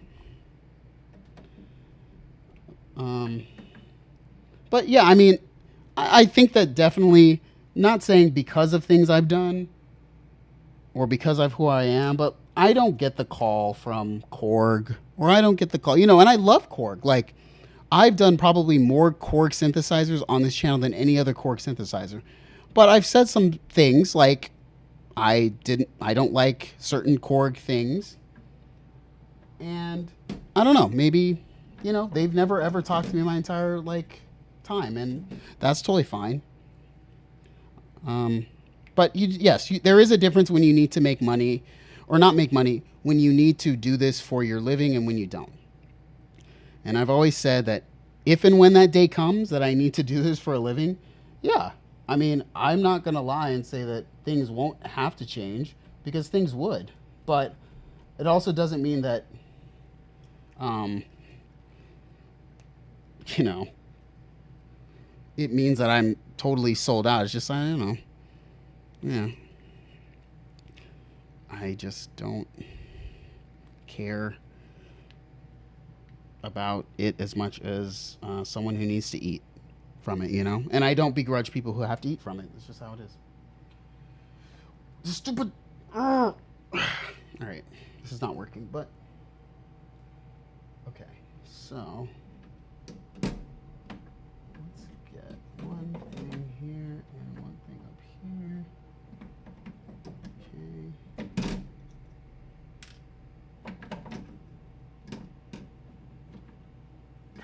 But yeah, I mean, I think that definitely, not saying because of things I've done or because of who I am, but I don't get the call from Korg, or I don't get the call, you know, and I love Korg. Like, I've done probably more Korg synthesizers on this channel than any other Korg synthesizer. But I've said some things like I don't like certain Korg things. And I don't know, maybe, you know, they've never ever talked to me my entire like time, and that's totally fine. But yes, there is a difference when you need to make money, or not make money, when you need to do this for your living and when you don't. And I've always said that if and when that day comes that I need to do this for a living, yeah, I mean, I'm not going to lie and say that things won't have to change, because things would. But it also doesn't mean that, you know, it means that I'm totally sold out. It's just, I don't know. Yeah. I just don't care about it as much as someone who needs to eat from it, you know? And I don't begrudge people who have to eat from it. It's just how it is. Stupid. All right. This is not working, but okay. So let's get one thing here and one thing up here.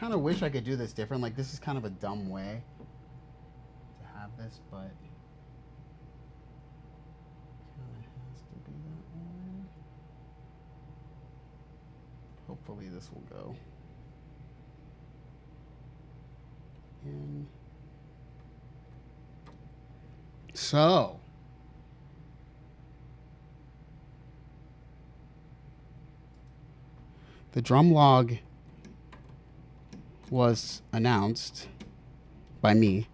kind of wish I could do this different. Like, this is kind of a dumb way to have this, but it kind of has to be that way. Hopefully this will go in. So, the drum log was announced by me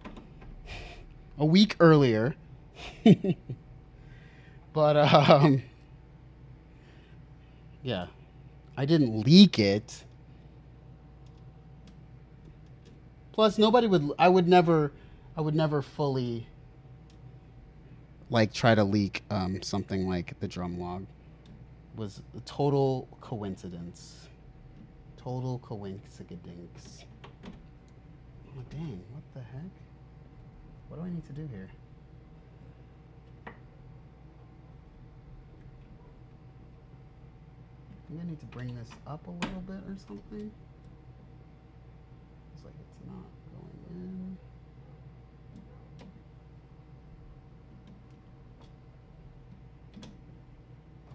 a week earlier. But yeah, I didn't leak it. Plus nobody would, I would never fully like try to leak something like the drum log. It was a total coincidence. Total coincidence. Oh, dang, what the heck? What do I need to do here? I think I need to bring this up a little bit or something. It's like it's not going in.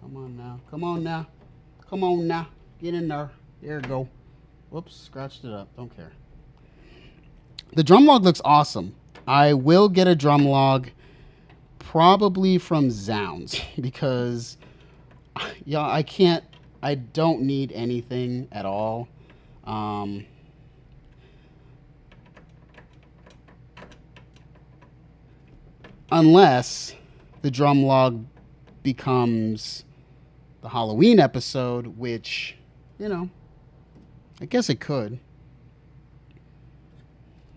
Come on now. Come on now. Come on now. Get in there. There you go. Whoops, scratched it up. Don't care. The drum log looks awesome. I will get a drum log probably from Zounds because yeah, I don't need anything at all. Unless the drum log becomes the Halloween episode, which, you know, I guess it could.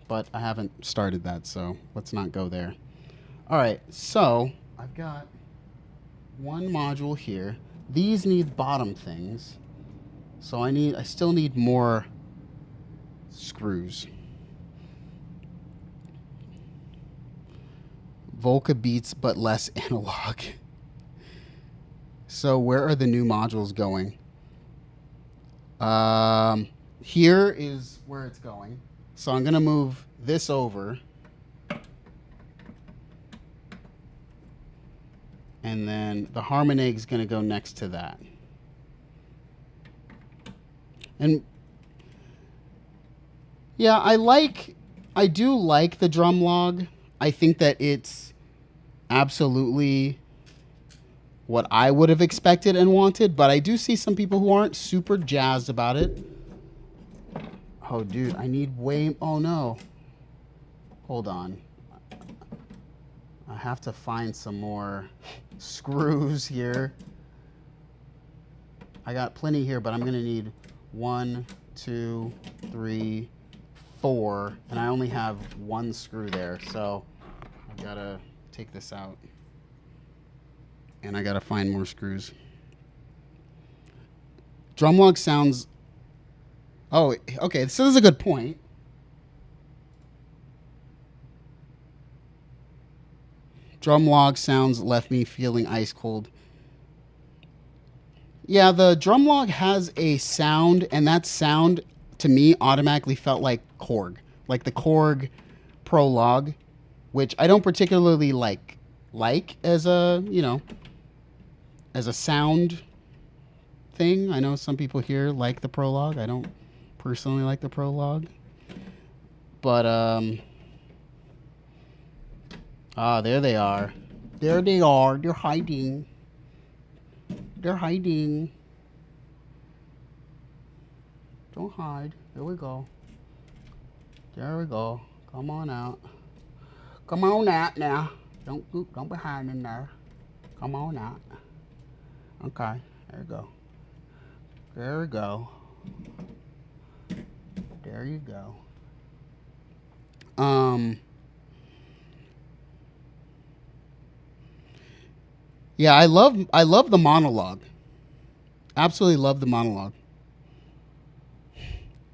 But I haven't started that, so let's not go there. All right, so I've got one module here. These need bottom things, so I still need more screws. Volca beats, but less analog. So where are the new modules going? Here is where it's going. So I'm going to move this over. And then the Harmonig is going to go next to that. And yeah, I do like the drum log. I think that it's absolutely what I would have expected and wanted, but I do see some people who aren't super jazzed about it. Oh, dude, I need way... Oh, no. Hold on. I have to find some more screws here. I got plenty here, but I'm going to need 1, 2, 3, 4, and I only have 1 screw there, so I've got to take this out. And I got to find more screws. Drum log sounds... Oh, okay, so this is a good point. Drum log sounds left me feeling ice cold. Yeah, the drum log has a sound, and that sound to me automatically felt like Korg. Like the Korg Prologue, which I don't particularly like as a, you know, as a sound thing. I know some people here like the Prologue. I don't personally like the Prologue. But there they are. There they are. They're hiding. They're hiding. Don't hide. There we go. There we go. Come on out. Come on out now. Don't be hiding there. Come on out. Okay. There you go. There we go. There you go. Yeah, I love the monologue. Absolutely love the monologue.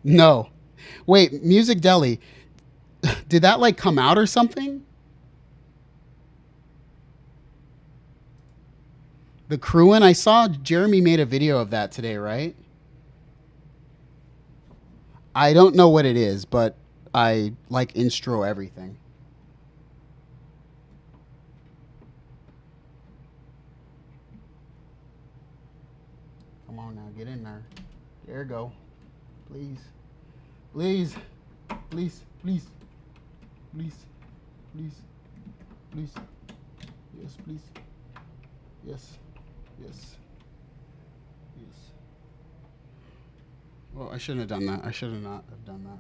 No. Wait, Music Deli. Did that like come out or something? The Crewin'? I saw Jeremy made a video of that today, right? I don't know what it is, but I like instro everything. Come on now, get in there. There you go. Please. Please. Please. Please. Please. Please. Please. Yes, please. Yes. Yes. Yes. Well, I shouldn't have done that. I should have not have done that.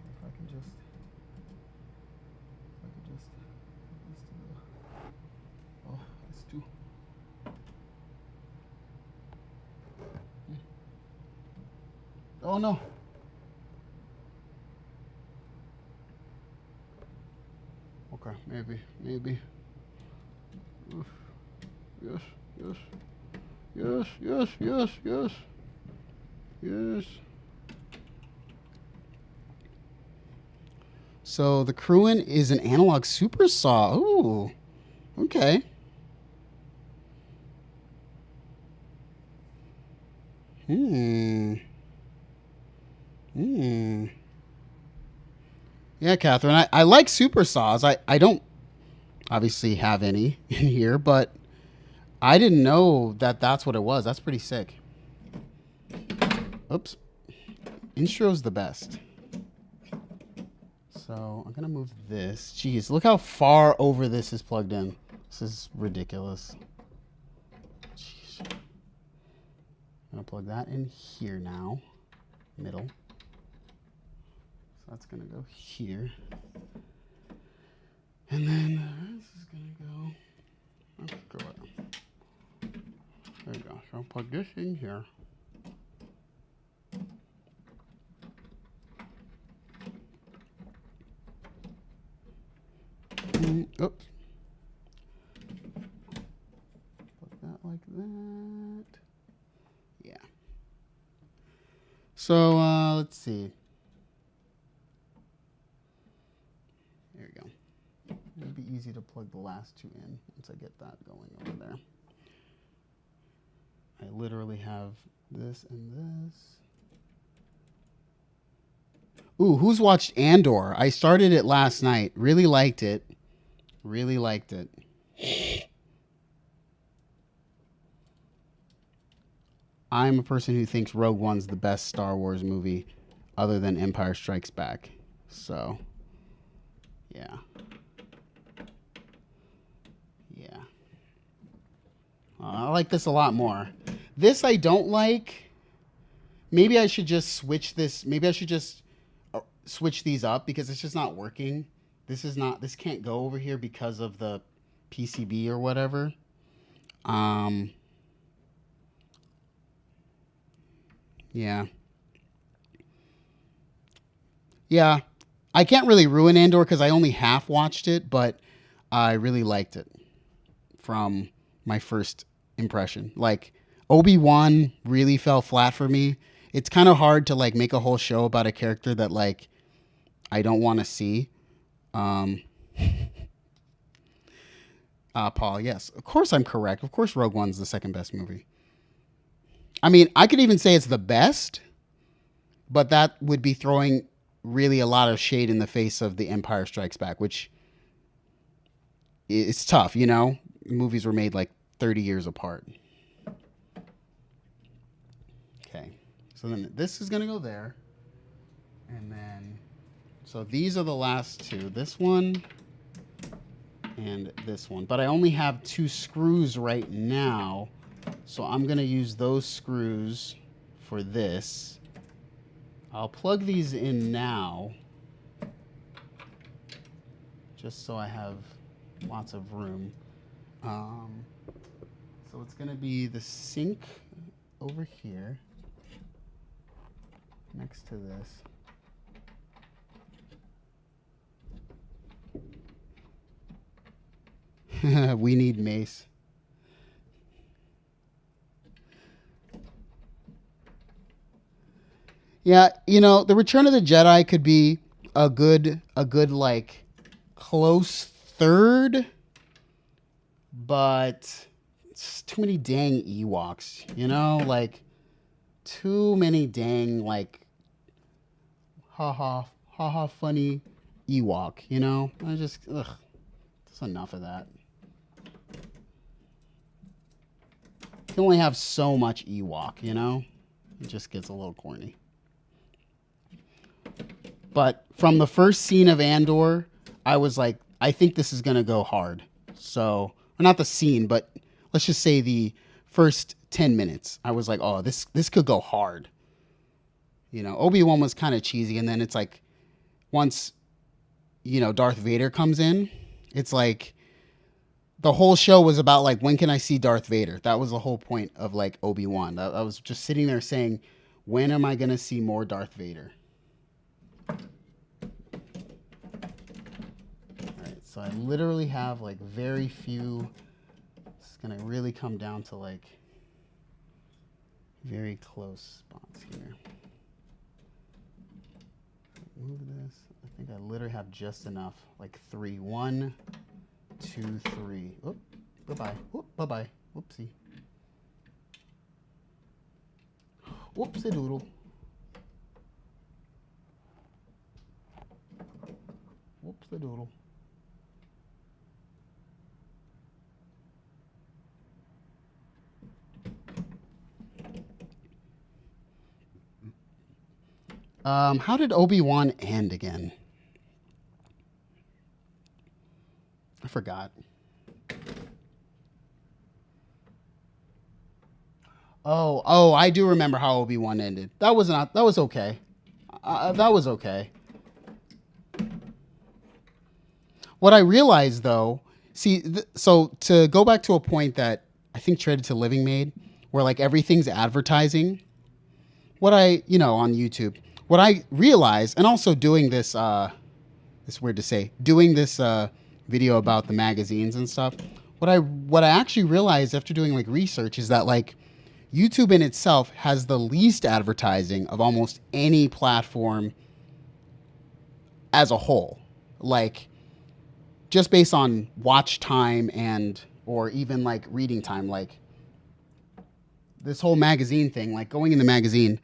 If I can just. Oh, it's too. Oh no. Okay, maybe. Oof. Yes, yes. Yes, yes, yes, yes. Yes. So the Kruin is an analog super saw. Ooh. Okay. Yeah, Catherine, I like super saws. I don't obviously have any in here, but I didn't know that that's what it was. That's pretty sick. Oops. Instro's the best. So I'm going to move this. Jeez, look how far over this is plugged in. This is ridiculous. Jeez. I'm going to plug that in here now. Middle. So that's going to go here. And then this is going to go... There you go. So I'll plug this in here. Oops. Put that like that. Yeah. So let's see. There you go. It'll be easy to plug the last two in once I get that going over there. I literally have this and this. Ooh, who's watched Andor? I started it last night. Really liked it. Really liked it. I'm a person who thinks Rogue One's the best Star Wars movie other than Empire Strikes Back. So, yeah. Yeah. I like this a lot more. This I don't like. Maybe I should just switch this. Maybe I should just switch these up because it's just not working. This can't go over here because of the PCB or whatever. Yeah. Yeah. I can't really ruin Andor because I only half watched it, but I really liked it from my first impression. Like, Obi-Wan really fell flat for me. It's kind of hard to like make a whole show about a character that like I don't want to see. Paul, yes. Of course I'm correct. Of course Rogue One's the second best movie. I mean, I could even say it's the best, but that would be throwing really a lot of shade in the face of The Empire Strikes Back, which it's tough, you know? Movies were made like 30 years apart. Okay. So then this is going to go there. And then, so these are the last two. This one and this one. But I only have 2 screws right now. So I'm going to use those screws for this. I'll plug these in now. Just so I have lots of room. So it's going to be the sink over here. Next to this. We need mace. Yeah, you know, the Return of the Jedi could be a good like close third, but it's too many dang Ewoks, you know, like too many dang like ha ha, funny Ewok, you know? I just, ugh, just enough of that. You can only have so much Ewok, you know? It just gets a little corny. But from the first scene of Andor, I was like, I think this is going to go hard. So, or not the scene, but let's just say the first 10 minutes. I was like, oh, this could go hard. You know, Obi-Wan was kind of cheesy. And then it's like, once, you know, Darth Vader comes in, it's like, the whole show was about like, when can I see Darth Vader? That was the whole point of like Obi-Wan. I was just sitting there saying, when am I going to see more Darth Vader? So I literally have like very few. It's going to really come down to like very close spots here. Move this. I think I literally have just enough. Like 3. 1, 2, 3. Oop, bye-bye. Oop, bye-bye. Whoopsie. Whoopsie doodle. Whoopsie doodle. How did Obi-Wan end again? I forgot. Oh, I do remember how Obi-Wan ended. That was okay. That was okay. What I realized though, see, so to go back to a point that I think Traded to Living made, where like everything's advertising, what I, you know, on YouTube, what I realized, and also doing this, it's weird to say, doing this video about the magazines and stuff, what I actually realized after doing like research is that like YouTube in itself has the least advertising of almost any platform as a whole. Like just based on watch time and or even like reading time, like this whole magazine thing, like going in the magazine,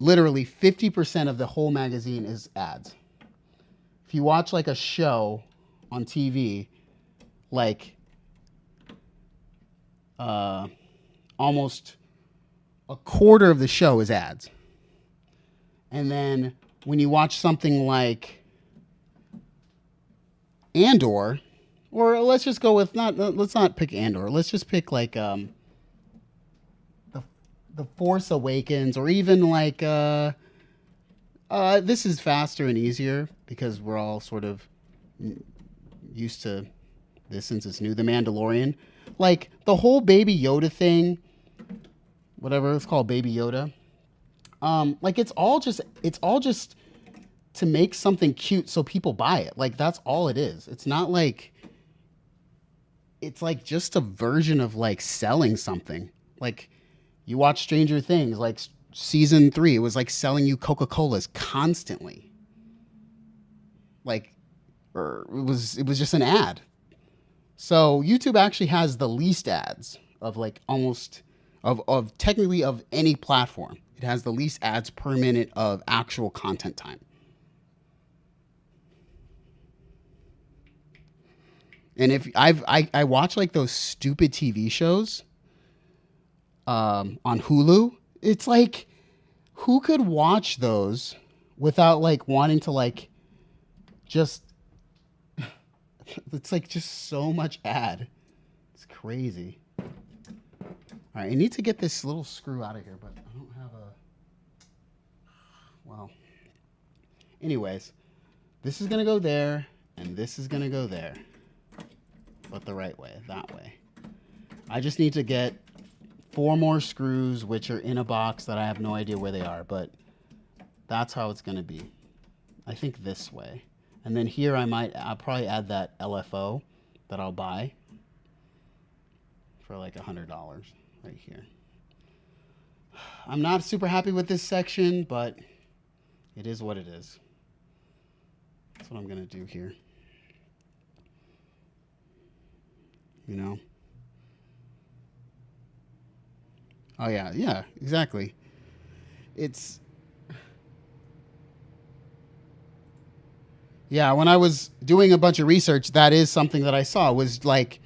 literally 50% of the whole magazine is ads. If you watch like a show on TV, like almost a quarter of the show is ads. And then when you watch something like Andor, or let's just go with let's not pick Andor. Let's just pick like the Force Awakens, or even like this is faster and easier because we're all sort of used to this since it's new. The Mandalorian, like the whole Baby Yoda thing, whatever it's called, Baby Yoda. Like it's all just to make something cute so people buy it. Like that's all it is. It's not like it's like just a version of like selling something. Like you watch Stranger Things, like season 3, it was like selling you Coca-Colas constantly. Like, or it was just an ad. So YouTube actually has the least ads of like almost of technically of any platform. It has the least ads per minute of actual content time. And if I watch like those stupid TV shows on Hulu, it's like, who could watch those without like wanting to like just it's like just so much ad. It's crazy. All right, I need to get this little screw out of here, but I don't have a, well, anyways, this is gonna go there and this is gonna go there, but the right way, that way. I just need to get 4 more screws, which are in a box that I have no idea where they are, but that's how it's going to be. I think this way. And then here I'll probably add that LFO that I'll buy for like $100 right here. I'm not super happy with this section, but it is what it is. That's what I'm going to do here. You know? Oh yeah, exactly. It's Yeah, when I was doing a bunch of research, that is something that I saw was like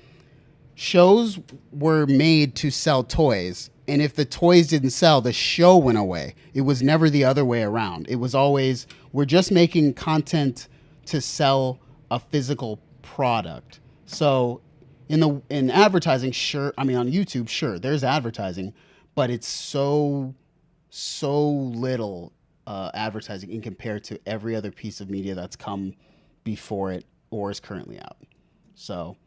shows were made to sell toys. And if the toys didn't sell, the show went away. It was never the other way around. It was always, we're just making content to sell a physical product. So in advertising, sure, I mean on YouTube, sure, there's advertising, but it's so little advertising in compared to every other piece of media that's come before it or is currently out. So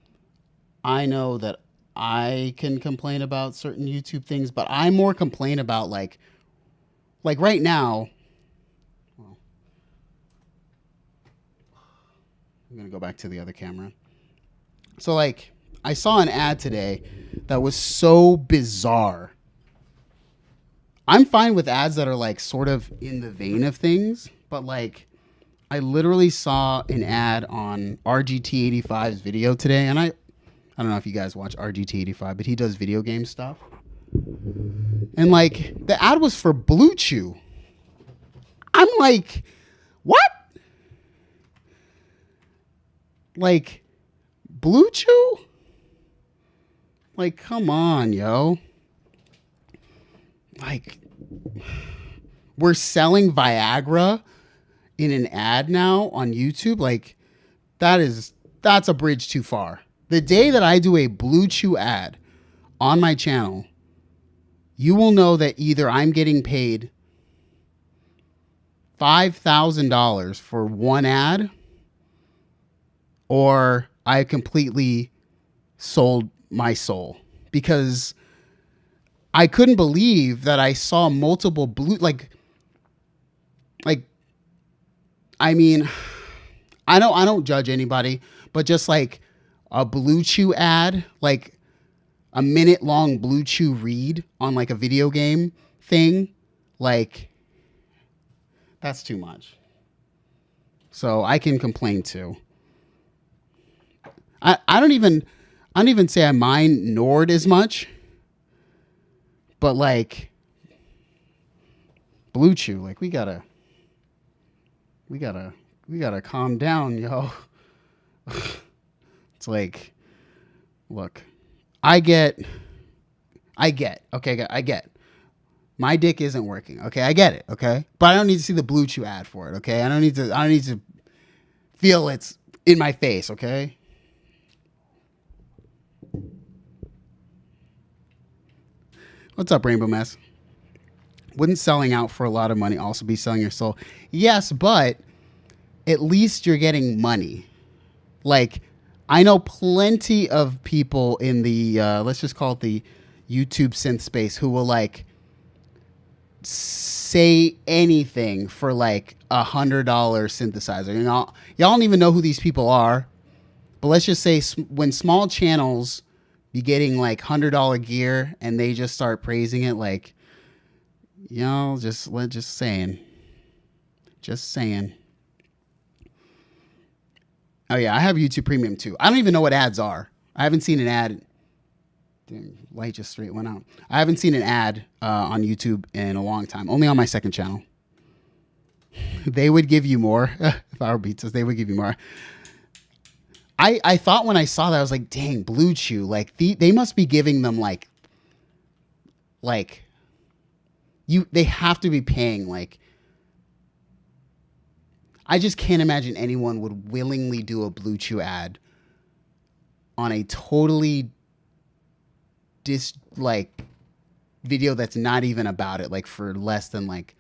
I know that I can complain about certain YouTube things, but I more complain about like right now. Well, I'm gonna go back to the other camera. So like I saw an ad today that was so bizarre. I'm fine with ads that are like sort of in the vein of things, but like I literally saw an ad on RGT85's video today, and I don't know if you guys watch RGT85, but he does video game stuff. And like the ad was for Blue Chew. I'm like, what? Like Blue Chew? Like, come on, yo. Like, we're selling Viagra in an ad now on YouTube. Like, that's a bridge too far. The day that I do a Blue Chew ad on my channel, you will know that either I'm getting paid $5,000 for one ad, or I completely sold my soul, because I couldn't believe that I saw multiple blue, like, I mean, I don't judge anybody, but just like a Blue Chew ad, like a minute long Blue Chew read on like a video game thing, like that's too much. So I can complain too. I don't even say I mind Nord as much, but like Blue Chew, like we gotta calm down, yo. It's like, look, I get, okay, I get. My dick isn't working, okay? I get it, okay? But I don't need to see the Blue Chew ad for it, okay? I don't need to feel it's in my face, okay? What's up, Rainbow Mess? Wouldn't selling out for a lot of money also be selling your soul? Yes, but at least you're getting money. Like, I know plenty of people in the, let's just call it the YouTube synth space, who will like say anything for like $100 synthesizer. You know, y'all don't even know who these people are, but let's just say when small channels be getting like $100 gear and they just start praising it, like, you know, just saying. Oh yeah, I have YouTube Premium too. I don't even know what ads are. I haven't seen an ad. Damn, light just straight went out. I haven't seen an ad on YouTube in a long time. Only on my second channel. They would give you more. If I were Beatsas, they would give you more. I thought when I saw that, I was like, dang, Blue Chew. Like they must be giving them like they have to be paying like. I just can't imagine anyone would willingly do a Blue Chew ad on a totally video that's not even about it, like for less than like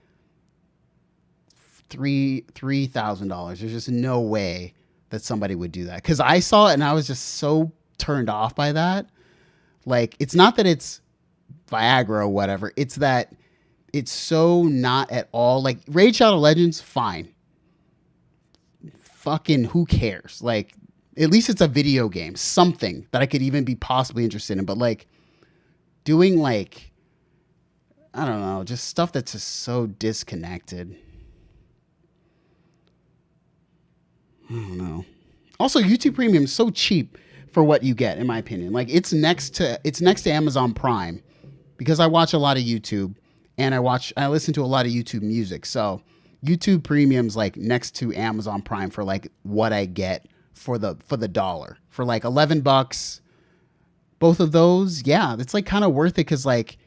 $3,000. There's just no way that somebody would do that. Because I saw it and I was just so turned off by that. Like, it's not that it's Viagra or whatever. It's that it's so not at all. Like, Raid Shadow Legends, fine. Fucking who cares? Like, at least it's a video game, something that I could even be possibly interested in. But like doing like, I don't know, just stuff that's just so disconnected. I don't know. Also, YouTube Premium is so cheap for what you get, in my opinion. Like, it's next to Amazon Prime, because I watch a lot of YouTube and I listen to a lot of YouTube music. So YouTube Premium's like next to Amazon Prime for like what I get for the dollar. For like $11, both of those, yeah, it's like kind of worth it because like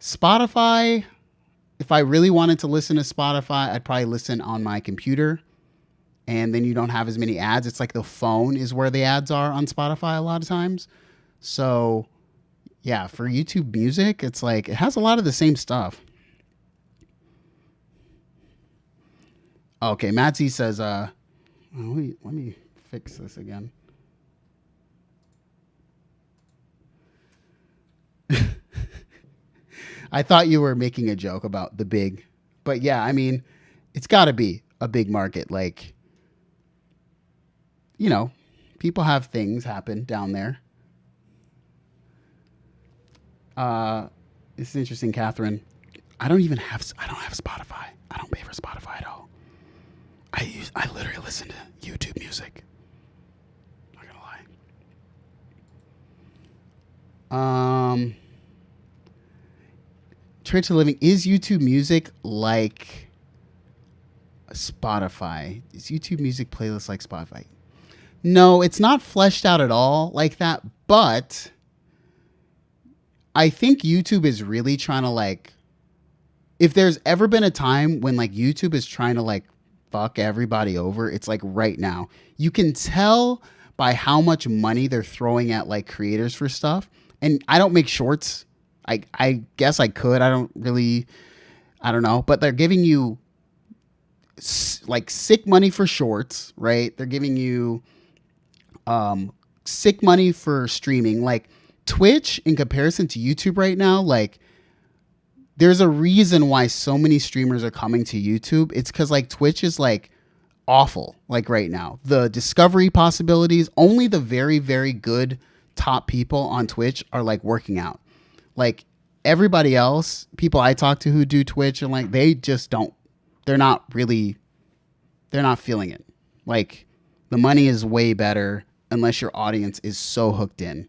Spotify, if I really wanted to listen to Spotify, I'd probably listen on my computer, and then you don't have as many ads. It's like the phone is where the ads are on Spotify a lot of times. So yeah, for YouTube Music, it's like it has a lot of the same stuff. Okay, Matsy says, let me fix this again. I thought you were making a joke about the big, but yeah, I mean, it's got to be a big market. Like, you know, people have things happen down there. This is interesting, Catherine. I don't have Spotify. I don't pay for Spotify at all. I literally listen to YouTube Music. Not gonna lie. Trade to Living, is YouTube Music like Spotify? Is YouTube Music playlist like Spotify? No, it's not fleshed out at all like that, but I think YouTube is really trying to like, if there's ever been a time when like YouTube is trying to like fuck everybody over, it's like right now. You can tell by how much money they're throwing at like creators for stuff. And I don't make shorts. I guess I could. I don't know. But they're giving you like sick money for shorts, right? They're giving you sick money for streaming. Like Twitch in comparison to YouTube right now, like there's a reason why so many streamers are coming to YouTube. It's because like Twitch is like awful like right now. The discovery possibilities, only the very, very good top people on Twitch are like working out. Like everybody else, people I talk to who do Twitch, and like they just don't, they're not feeling it. Like the money is way better unless your audience is so hooked in.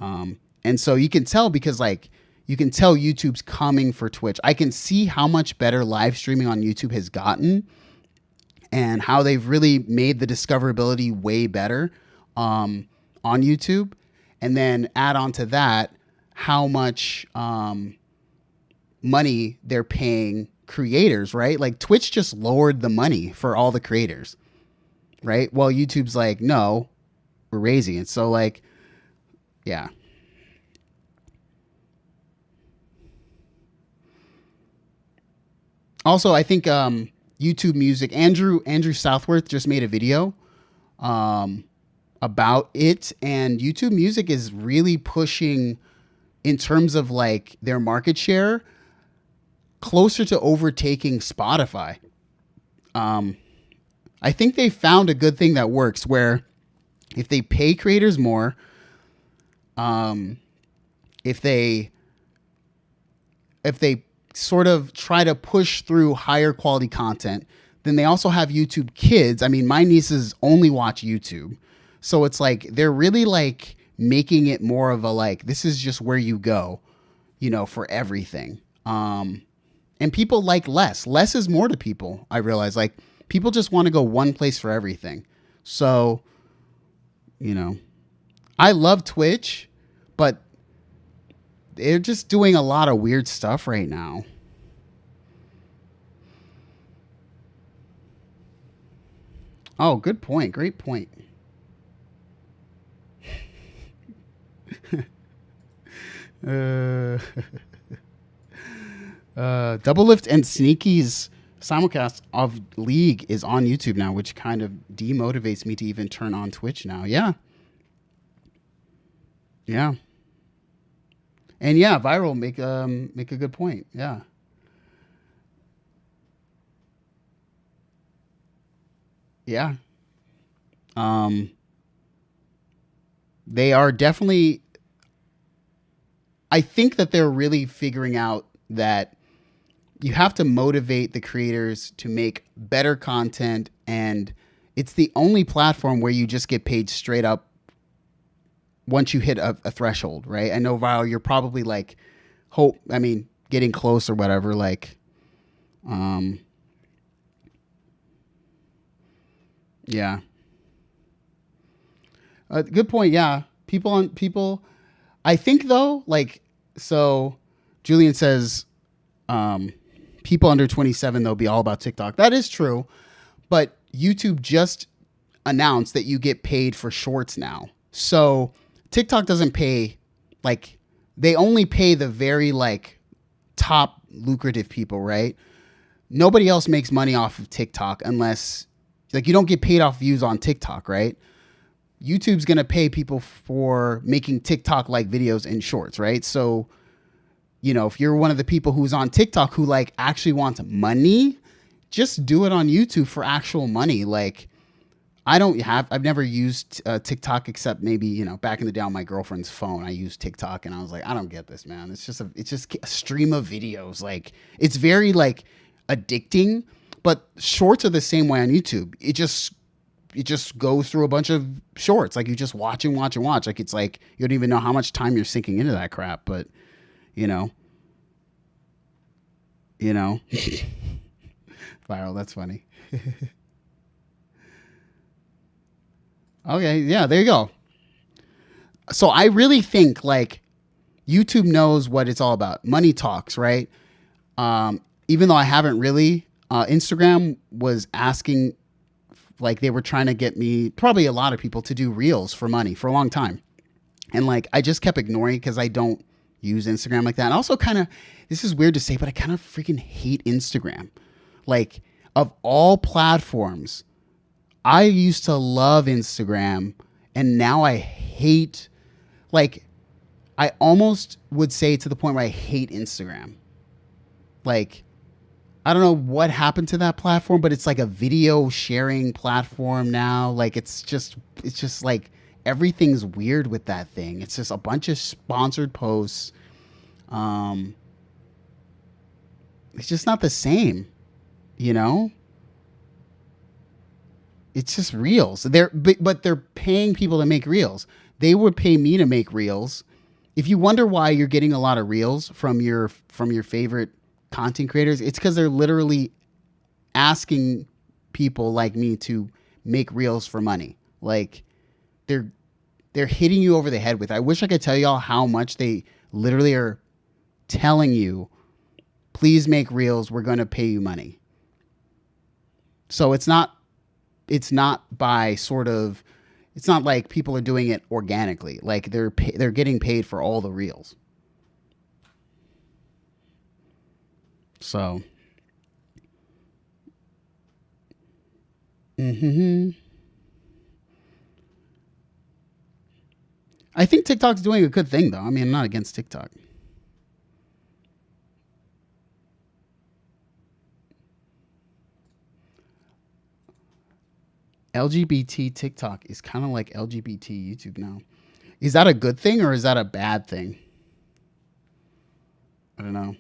And so you can tell because like you can tell YouTube's coming for Twitch. I can see how much better live streaming on YouTube has gotten and how they've really made the discoverability way better on YouTube. And then add on to that how much money they're paying creators, right? Like Twitch just lowered the money for all the creators, right? Well, YouTube's like, no, we're raising it. So like, yeah. Also, I think YouTube Music, Andrew Southworth just made a video about it, and YouTube Music is really pushing in terms of like their market share closer to overtaking Spotify. I think they found a good thing that works where if they pay creators more, if they sort of try to push through higher quality content, then they also have YouTube Kids. I mean, my nieces only watch YouTube. So it's like they're really like making it more of a like, this is just where you go, you know, for everything. And people like less. Less is more to people, I realize. Like people just want to go one place for everything. So, you know, I love Twitch, but they're just doing a lot of weird stuff right now. Oh, good point. Great point. Double Lift and Sneaky's simulcast of League is on YouTube now, which kind of demotivates me to even turn on Twitch now. Yeah. Yeah. And yeah, Viral make a good point. Yeah. Yeah. They are definitely, I think that they're really figuring out that you have to motivate the creators to make better content, and it's the only platform where you just get paid straight up once you hit a threshold, right? I know, Viral, you're probably like getting close or whatever. Like, Yeah. Good point. Yeah. People. I think though, like, so Julian says, um, people under 27, they'll be all about TikTok. That is true. But YouTube just announced that you get paid for shorts now. So TikTok doesn't pay, like, they only pay the very like top lucrative people, right? Nobody else makes money off of TikTok unless, like, you don't get paid off views on TikTok, right? YouTube's going to pay people for making TikTok like videos and shorts, right? So, you know, if you're one of the people who's on TikTok who like actually wants money, just do it on YouTube for actual money. Like, I've never used TikTok except maybe, you know, back in the day on my girlfriend's phone, I used TikTok and I was like, I don't get this, man. It's just a stream of videos. Like, it's very like addicting, but shorts are the same way on YouTube. It just goes through a bunch of shorts. Like, you just watch and watch and watch. Like, it's like, you don't even know how much time you're sinking into that crap, but you know, viral. That's funny. Okay, yeah, there you go. So I really think like YouTube knows what it's all about. Money talks, right? Even though I haven't really, Instagram was asking, like, they were trying to get me, probably a lot of people, to do reels for money for a long time. And like, I just kept ignoring it because I don't use Instagram like that. And also kind of, this is weird to say, but I kind of freaking hate Instagram. Like, of all platforms, I used to love Instagram and now I hate, like, I almost would say to the point where I hate Instagram. Like, I don't know what happened to that platform, but it's like a video sharing platform now. Like, it's just like everything's weird with that thing. It's just a bunch of sponsored posts. It's just not the same, you know? It's just reels. But they're paying people to make reels. They would pay me to make reels. If you wonder why you're getting a lot of reels from your favorite content creators, it's because they're literally asking people like me to make reels for money. Like, they're hitting you over the head with. I wish I could tell y'all how much they literally are telling you, please make reels, we're going to pay you money. So it's not by sort of, it's not like people are doing it organically. Like, they're getting paid for all the reels. So, I think TikTok's doing a good thing, though. I mean, I'm not against TikTok. LGBT TikTok is kind of like LGBT YouTube now. Is that a good thing or is that a bad thing? I don't know.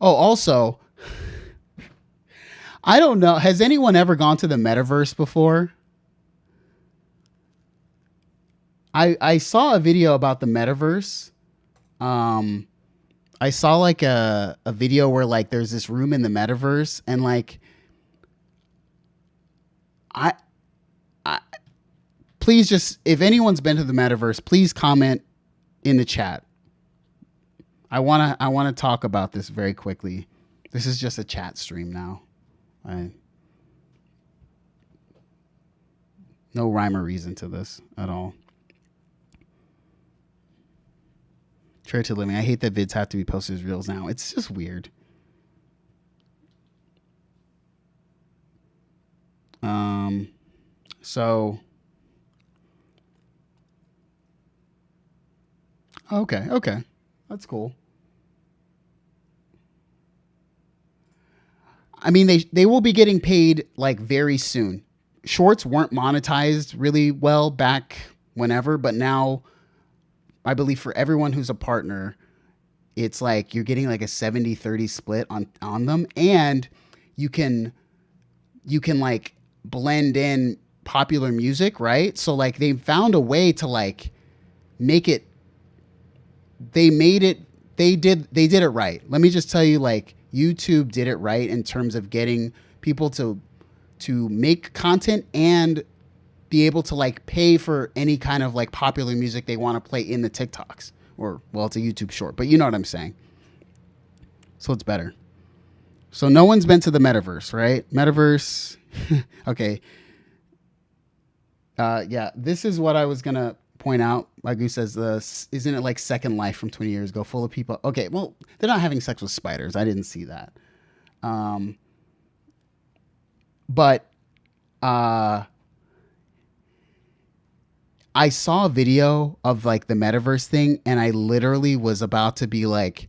Oh, also, I don't know. Has anyone ever gone to the metaverse before? I saw a video about the metaverse. I saw like a video where like there's this room in the metaverse and like I please just, if anyone's been to the metaverse, please comment in the chat. I want to talk about this very quickly. This is just a chat stream now. No rhyme or reason to this at all. Charity living. I hate that vids have to be posted as reels now. It's just weird. So okay. That's cool. I mean, they will be getting paid like very soon. Shorts weren't monetized really well back whenever, but now I believe for everyone who's a partner, it's like you're getting like a 70-30 split on them, and you can like blend in popular music, right? So like they found a way to like make it, they did it right. Let me just tell you, like, YouTube did it right in terms of getting people to to make content and be able to like pay for any kind of like popular music they want to play in the TikToks, or well, it's a YouTube short, but you know what I'm saying. So it's better. So no one's been to the metaverse, right? Metaverse. Okay. Yeah, this is what I was gonna point out. Like says, isn't it like Second Life from 20 years ago, full of people? Okay, well, they're not having sex with spiders. I didn't see that. But I saw a video of like the metaverse thing, and I literally was about to be like,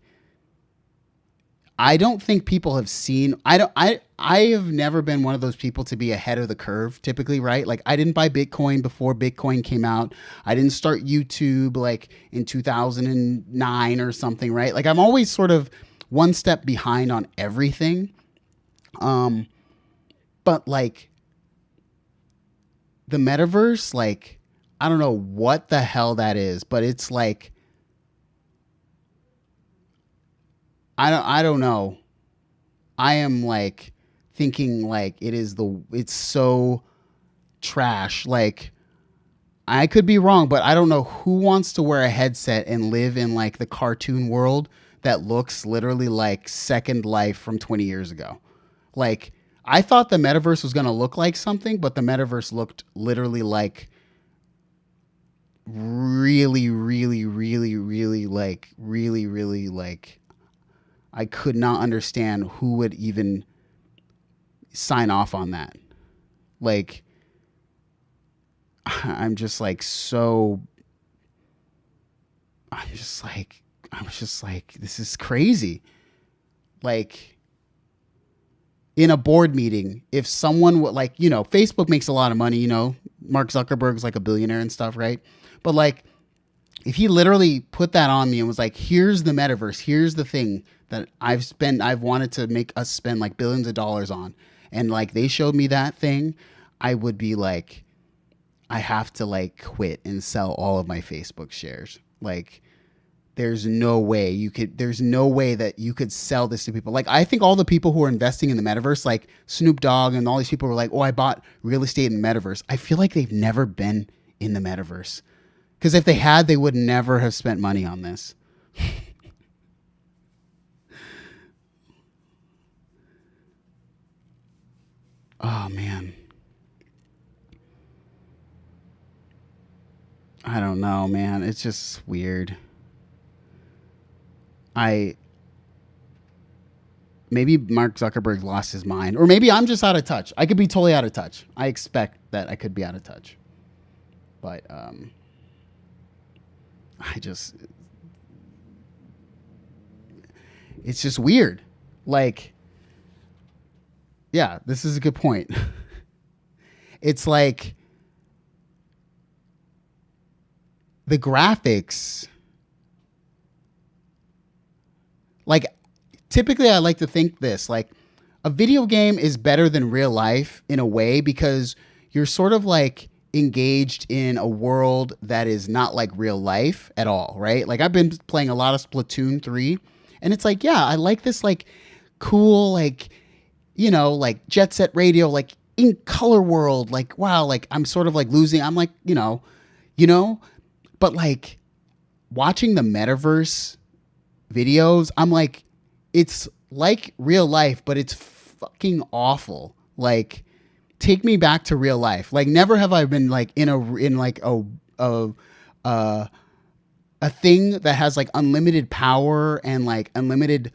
I don't think people have seen. I have never been one of those people to be ahead of the curve. Typically, right? Like I didn't buy Bitcoin before Bitcoin came out. I didn't start YouTube like in 2009 or something, right? Like I'm always sort of one step behind on everything. But like the metaverse, like I don't know what the hell that is, but it's like I don't know. I am like thinking like it's so trash. Like I could be wrong, but I don't know who wants to wear a headset and live in like the cartoon world that looks literally like Second Life from 20 years ago. Like I thought the metaverse was going to look like something, but the metaverse looked literally like really like I could not understand who would even sign off on that. Like, I'm just like, this is crazy. Like, in a board meeting, if someone would like, Facebook makes a lot of money, Mark Zuckerberg's like a billionaire and stuff, right? But like, if he literally put that on me and was like, here's the metaverse, here's the thing that I've wanted to make us spend like billions of dollars on. And like, they showed me that thing, I would be like, I have to like quit and sell all of my Facebook shares. Like, there's no way that you could sell this to people. Like, I think all the people who are investing in the metaverse, like Snoop Dogg and all these people were like, oh, I bought real estate in the metaverse. I feel like they've never been in the metaverse. Because if they had, they would never have spent money on this. Oh, man. I don't know, man. It's just weird. Maybe Mark Zuckerberg lost his mind, or maybe I'm just out of touch. I could be totally out of touch. I expect that I could be out of touch. But it's just weird. Like, yeah, this is a good point. It's like the graphics, like typically I like to think this, like a video game is better than real life in a way because you're sort of like engaged in a world that is not like real life at all, right? Like I've been playing a lot of Splatoon 3 and it's like, yeah, I like this like cool, like, like Jet Set Radio, like in color world, like, wow, like I'm sort of like losing. I'm like, but like watching the metaverse videos, I'm like, it's like real life, but it's fucking awful. Like, take me back to real life. Like, never have I been like in a thing that has like unlimited power and like unlimited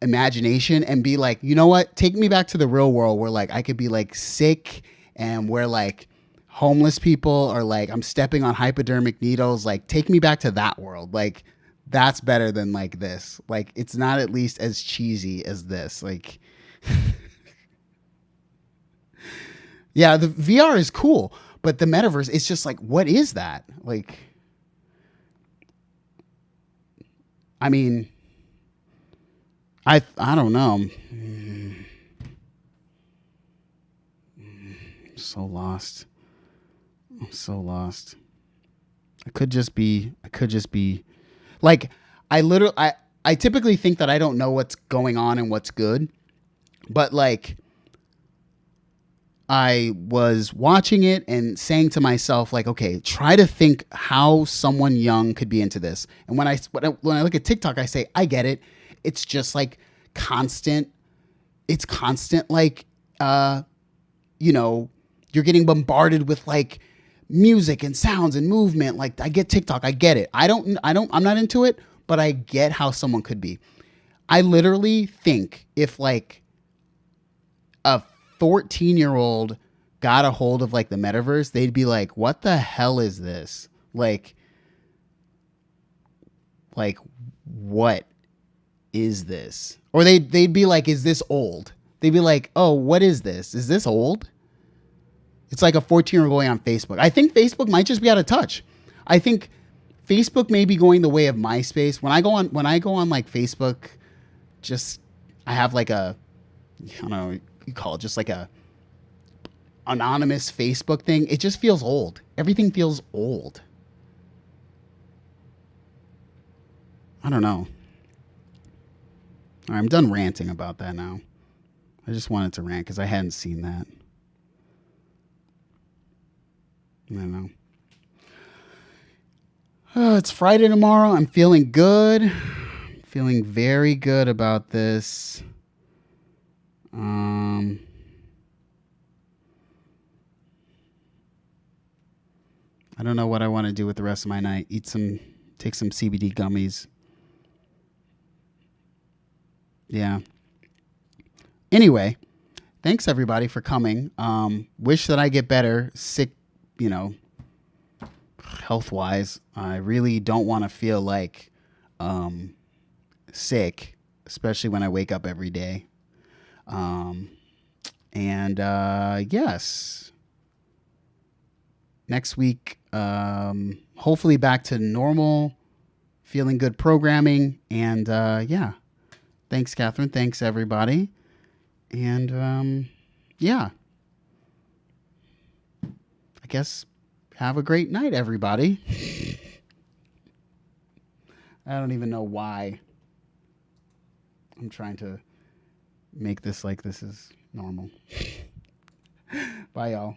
imagination and be like, you know what? Take me back to the real world where like I could be like sick and where like homeless people are like, I'm stepping on hypodermic needles. Like, take me back to that world. Like, that's better than like this. Like, it's not at least as cheesy as this. Like, yeah, the VR is cool, but the metaverse, it's just like, what is that? Like, I mean, I don't know. I'm so lost. I'm so lost. I could just be like, I typically think that I don't know what's going on and what's good, but like I was watching it and saying to myself, like, okay, try to think how someone young could be into this. And when I look at TikTok, I say, I get it. It's just like constant. It's constant, like, you know, you're getting bombarded with like music and sounds and movement. Like, I get TikTok. I get it. I'm not into it, but I get how someone could be. I literally think if like a 14-year-old got a hold of like the metaverse, they'd be like, what the hell is this? Like what is this? Or they'd be like, is this old? They'd be like, oh, what is this? Is this old? It's like a 14-year-old going on Facebook. I think Facebook might just be out of touch. I think Facebook may be going the way of MySpace. When I go on like Facebook, just I have like a, I don't know, you call it just like a anonymous Facebook thing. It just feels old. Everything feels old. I don't know. All right, I'm done ranting about that now. I just wanted to rant because I hadn't seen that. I don't know. It's Friday tomorrow. I'm feeling good. Feeling very good about this. I don't know what I want to do with the rest of my night. Take some CBD gummies. Yeah. Anyway, thanks everybody for coming. Wish that I get better, sick, health-wise. I really don't want to feel like sick, especially when I wake up every day. Yes. Next week, hopefully back to normal, feeling good programming. And yeah. Thanks, Catherine. Thanks, everybody. And yeah. I guess have a great night, everybody. I don't even know why I'm trying to make this like this is normal. Bye, y'all.